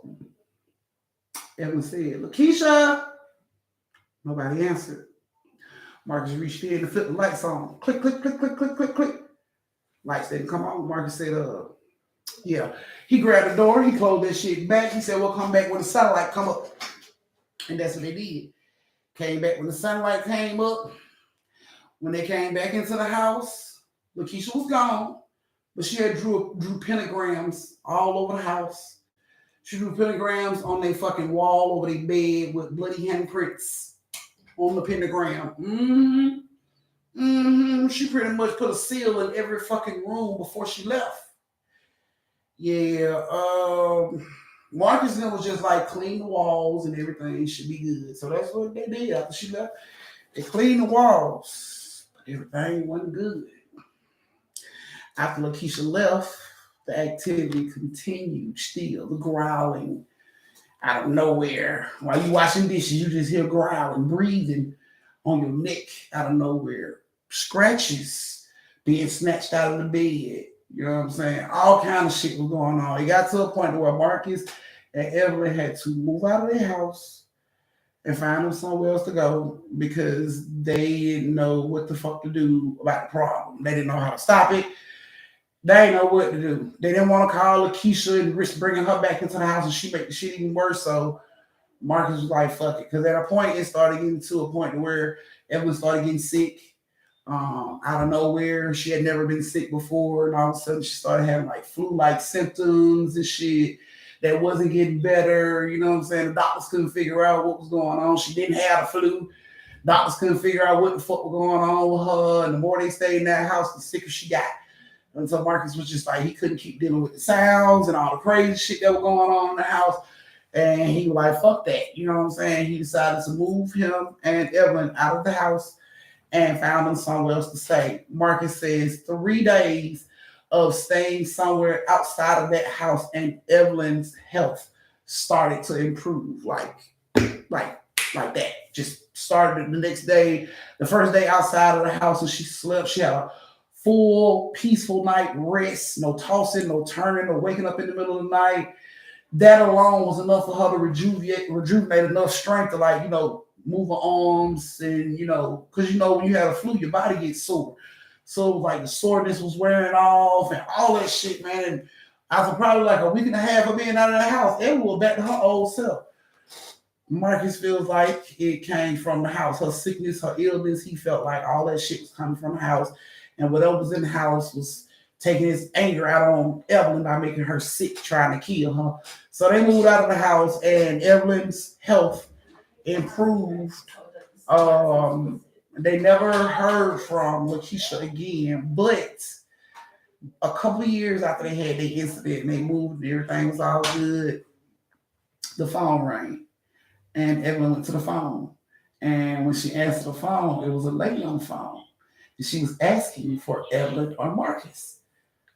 Evelyn said, Lakeisha. Nobody answered. Marcus reached in and flipped the lights on. Click, click, click, click, click, click, click. Lights didn't come on. Marcus said, yeah. He grabbed the door. He closed that shit back. He said, we'll come back when the sunlight come up. And that's what they did. Came back when the sunlight came up. When they came back into the house, Lakeisha was gone. But she had drew pentagrams all over the house. She drew pentagrams on their fucking wall over their bed with bloody handprints on the pentagram. She pretty much put a seal in every fucking room before she left. Yeah. Marcus and them was just like clean the walls and everything should be good. So that's what they did after she left. They cleaned the walls, but everything wasn't good. After Lakeisha left, the activity continued still, the growling out of nowhere. While you washing dishes, you just hear growling, breathing on your neck out of nowhere. Scratches being snatched out of the bed. You know what I'm saying? All kind of shit was going on. It got to a point where Marcus and Evelyn had to move out of their house and find them somewhere else to go because they didn't know what the fuck to do about the problem. They didn't know how to stop it. They didn't know what to do. They didn't want to call Lakeisha and risk bringing her back into the house and she make the shit even worse. So Marcus was like, fuck it. Because at a point, it started getting to a point where Evelyn started getting sick out of nowhere. She had never been sick before. And all of a sudden, she started having like flu-like symptoms and shit that wasn't getting better. You know what I'm saying? The doctors couldn't figure out what was going on. She didn't have the flu. Doctors couldn't figure out what the fuck was going on with her. And the more they stayed in that house, the sicker she got. And so Marcus was just like, he couldn't keep dealing with the sounds and all the crazy shit that was going on in the house. And he was like, fuck that. You know what I'm saying? He decided to move him and Evelyn out of the house and found them somewhere else to stay. Marcus says 3 days of staying somewhere outside of that house and Evelyn's health started to improve like that. Just started the next day, the first day outside of the house and she slept. She had a full, peaceful night rest, no tossing, no turning, no waking up in the middle of the night. That alone was enough for her to rejuvenate enough strength to like, move her arms and, because, when you have a flu, your body gets sore. So like the soreness was wearing off and all that shit, man. And after probably like a week and a half of being out of the house, Evelyn was back to her old self. Marcus feels like it came from the house. Her sickness, her illness, he felt like all that shit was coming from the house. And whatever was in the house was taking his anger out on Evelyn by making her sick, trying to kill her. So they moved out of the house and Evelyn's health improved. They never heard from Lakeisha again, but a couple of years after they had their incident and they moved and everything was all good, the phone rang and Evelyn went to the phone. And when she answered the phone, it was a lady on the phone. And she was asking for Evelyn or Marcus.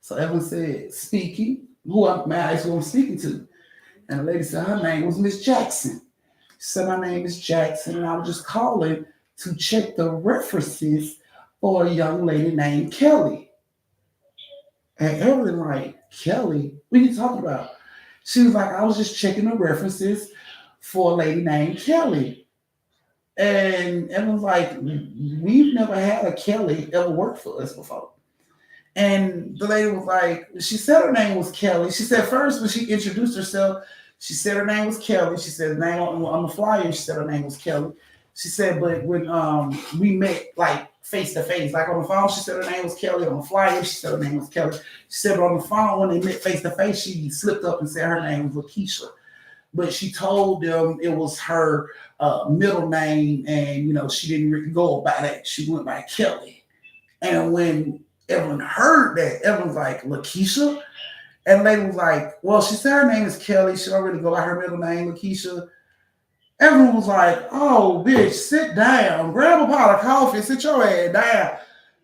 So Evelyn said, speaking, who I'm speaking to. And the lady said her name was Miss Jackson. She said, my name is Jackson, and I was just calling to check the references for a young lady named Kelly. And Evelyn like, Kelly? What are you talking about? She was like, I was just checking the references for a lady named Kelly. And Evelyn's like, we've never had a Kelly ever work for us before. And the lady was like, she said her name was Kelly. She said first when she introduced herself, she said her name was Kelly. She said the name on the flyer, she said her name was Kelly. She said, but when we met like face to face, like on the phone, she said her name was Kelly. On the flyer, she said her name was Kelly. She said, but on the phone, when they met face to face, she slipped up and said her name was Lakeisha. But she told them it was her middle name, and she didn't really go by that. She went by Kelly. And when Evelyn heard that, Evelyn was like, Lakeisha? And the lady was like, well, she said her name is Kelly. She don't really go by her middle name, Lakeisha. Evelyn was like, oh, bitch, sit down. Grab a pot of coffee, sit your ass down.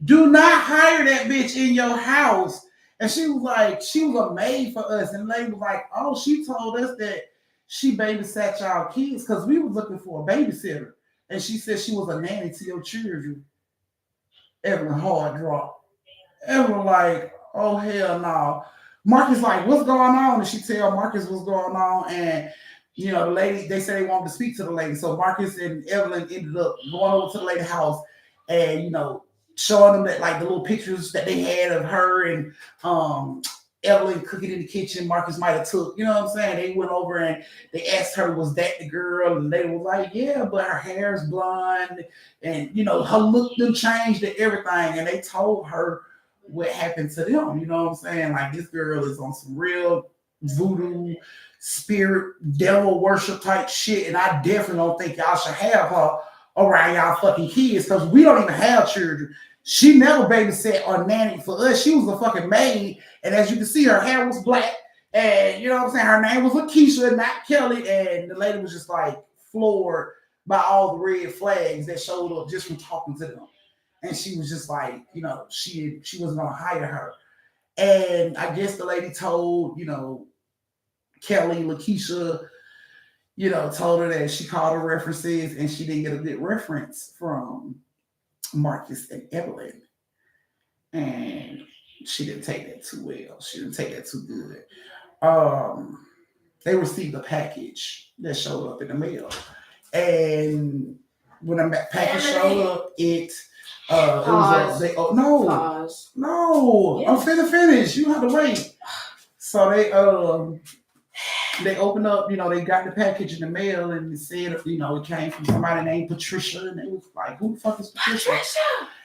Do not hire that bitch in your house. And she was like, she was a maid for us. And the lady was like, oh, she told us that she babysat y'all kids because we was looking for a babysitter. And she said she was a nanny to your children. Evelyn hard drop. Evelyn like, oh hell no. Marcus like, what's going on? And she tell Marcus what's going on. And the lady, they said they wanted to speak to the lady. So Marcus and Evelyn ended up going over to the lady's house and showing them that like the little pictures that they had of her and Evelyn cooking in the kitchen. Marcus might have took, you know what I'm saying? They went over and they asked her, was that the girl? And they was like, yeah, but her hair's blonde and her look them changed and everything. And they told her what happened to them. You know what I'm saying? Like this girl is on some real voodoo spirit devil worship type shit, and I definitely don't think y'all should have her around y'all fucking kids because we don't even have children. She never babysat or nannied for us. She was a fucking maid, and as you can see, her hair was black, and you know what I'm saying. Her name was Lakeisha, not Kelly, and the lady was just like floored by all the red flags that showed up just from talking to them, and she was just like, she wasn't gonna hire her, and I guess the lady told Kelly, Lakeisha, told her that she called her references and she didn't get a good reference from Marcus and Evelyn. And she didn't take that too well. She didn't take that too good. They received a package that showed up in the mail. And when the package showed up, it was no. Yes. I'm finna finish. You have to wait. So they opened up, they got the package in the mail and it said, it came from somebody named Patricia. And it was like, who the fuck is Patricia?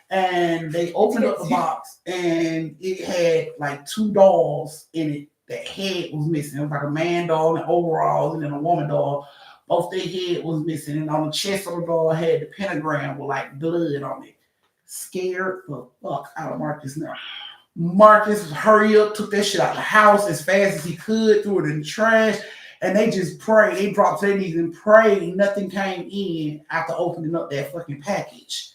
And they opened up the box and it had like 2 dolls in it. That head was missing. It was like a man doll and overalls and then a woman doll. Both their head was missing. And on the chest of the doll had the pentagram with like blood on it. Scared the fuck out of Marcus now. Marcus hurry up, took that shit out of the house as fast as he could, threw it in the trash, and they just prayed. They dropped to their knees and prayed. Nothing came in after opening up that fucking package.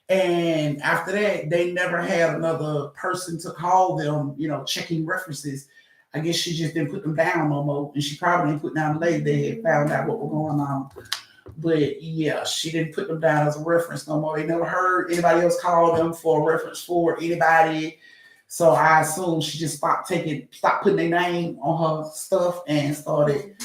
And after that, they never had another person to call them, checking references. I guess she just didn't put them down no more, and she probably didn't put down the lady that had found out what was going on. But yeah, she didn't put them down as a reference no more. They never heard anybody else call them for a reference for anybody. So I assume she just stopped putting their name on her stuff and started,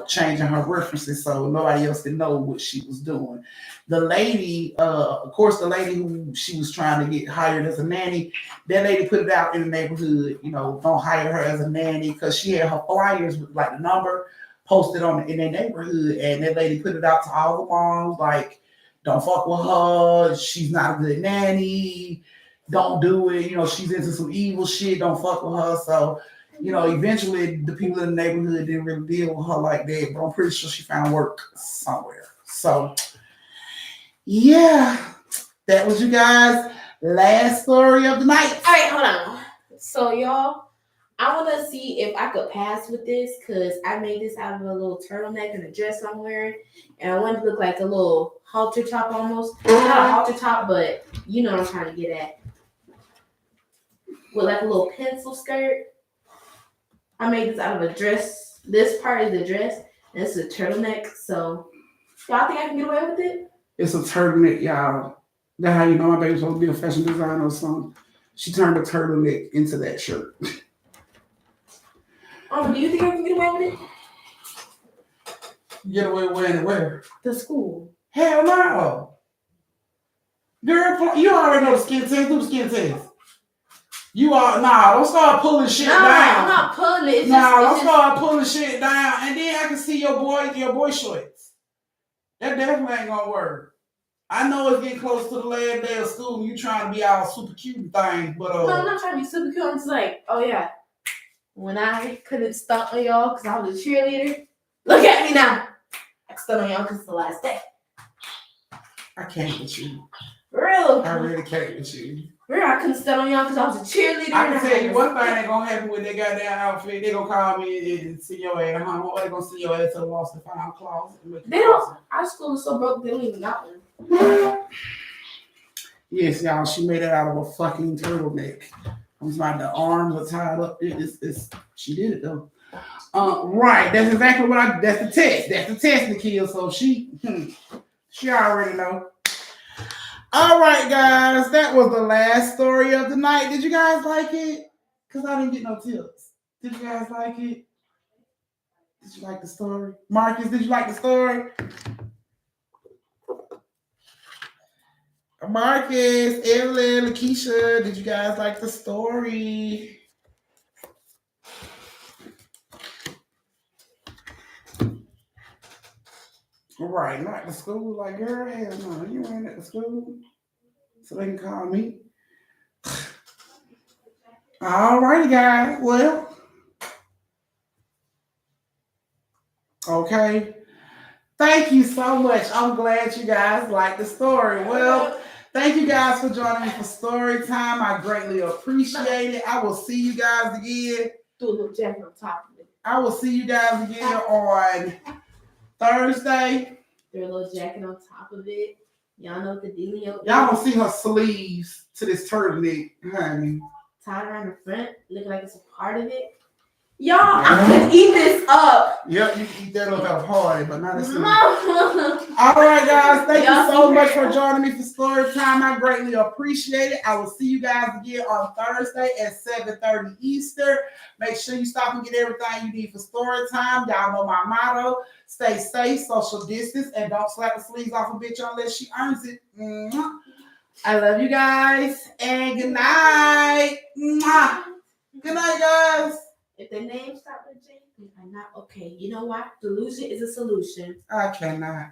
changing her references so nobody else could know what she was doing. The lady, of course, the lady who she was trying to get hired as a nanny, that lady put it out in the neighborhood, don't hire her as a nanny because she had her flyers with like the number posted in their neighborhood, and that lady put it out to all the moms like, don't fuck with her, she's not a good nanny. Don't do it. She's into some evil shit. Don't fuck with her. So, eventually the people in the neighborhood didn't really deal with her like that. But I'm pretty sure she found work somewhere. So, yeah, that was you guys' last story of the night. All right, hold on. So, y'all, I want to see if I could pass with this because I made this out of a little turtleneck and a dress I'm wearing. And I wanted to look like a little halter top almost. Not a halter top, but you know what I'm trying to get at. With like a little pencil skirt. I made this out of a dress. This part is the dress, and it's a turtleneck. So, y'all think I can get away with it? It's a turtleneck, y'all. That's how you know my baby's supposed to be a fashion designer or something. She turned a turtleneck into that shirt. Do you think I can get away with it? Get away with it where? The school. Hell no. Girl, you already know the skin test. Do the skin test. Don't start pulling shit down. I'm not pulling it. Don't start pulling shit down. And then I can see your boy shorts. That definitely ain't gonna work. I know it's getting close to the last day of school. You trying to be all super cute and things, but no, I'm not trying to be super cute. I'm just like, oh yeah. When I couldn't stunt on y'all because I was a cheerleader, look at me now. I can stunt on y'all because it's the last day. I can't with you. Real. I really can't with you. Real, I couldn't stunt on y'all because I was a cheerleader. I can tell you one thing that's gonna happen with that goddamn outfit. They gonna call me and see your ass home, or they gonna see your ass to the lost and found closet. They don't. Our school is so broke they don't even got one. Yes, y'all, she made it out of a fucking turtleneck. I'm like the arms are tied up. She did it though. Right. That's exactly what that's the test. That's the test, Nikhil. So she already know. All right, guys. That was the last story of the night. Did you guys like it? Because I didn't get no tips. Did you guys like it? Did you like the story? Marcus, did you like the story? Marcus, Evelyn, Lakeisha, did you guys like the story? All right, not the school. Like, girl, hell no, you ain't at the school. So they can call me. All righty, guys. Well, okay. Thank you so much. I'm glad you guys like the story. Well, thank you guys for joining me for story time. I greatly appreciate it. I will see you guys again. Do a little jacket on top of it. I will see you guys again on Thursday. Throw a little jacket on top of it. Y'all know what the dealio is. Y'all don't see her sleeves to this turtleneck, honey. Tied around the front, looking like it's a part of it. Y'all, I could eat this up. Yep, you can eat that up at a party, but not this. Mama. All right, guys. Thank Y'all you so see much her? for joining me for story time. I greatly appreciate it. I will see you guys again on Thursday at 7:30 Eastern. Make sure you stop and get everything you need for story time. Y'all know my motto: stay safe, social distance, and don't slap the sleeves off a bitch unless she earns it. Mwah. I love you guys, and good night. Mwah. Good night, guys. If the name start with J, I'm not okay. You know what? Delusion is a solution. I cannot.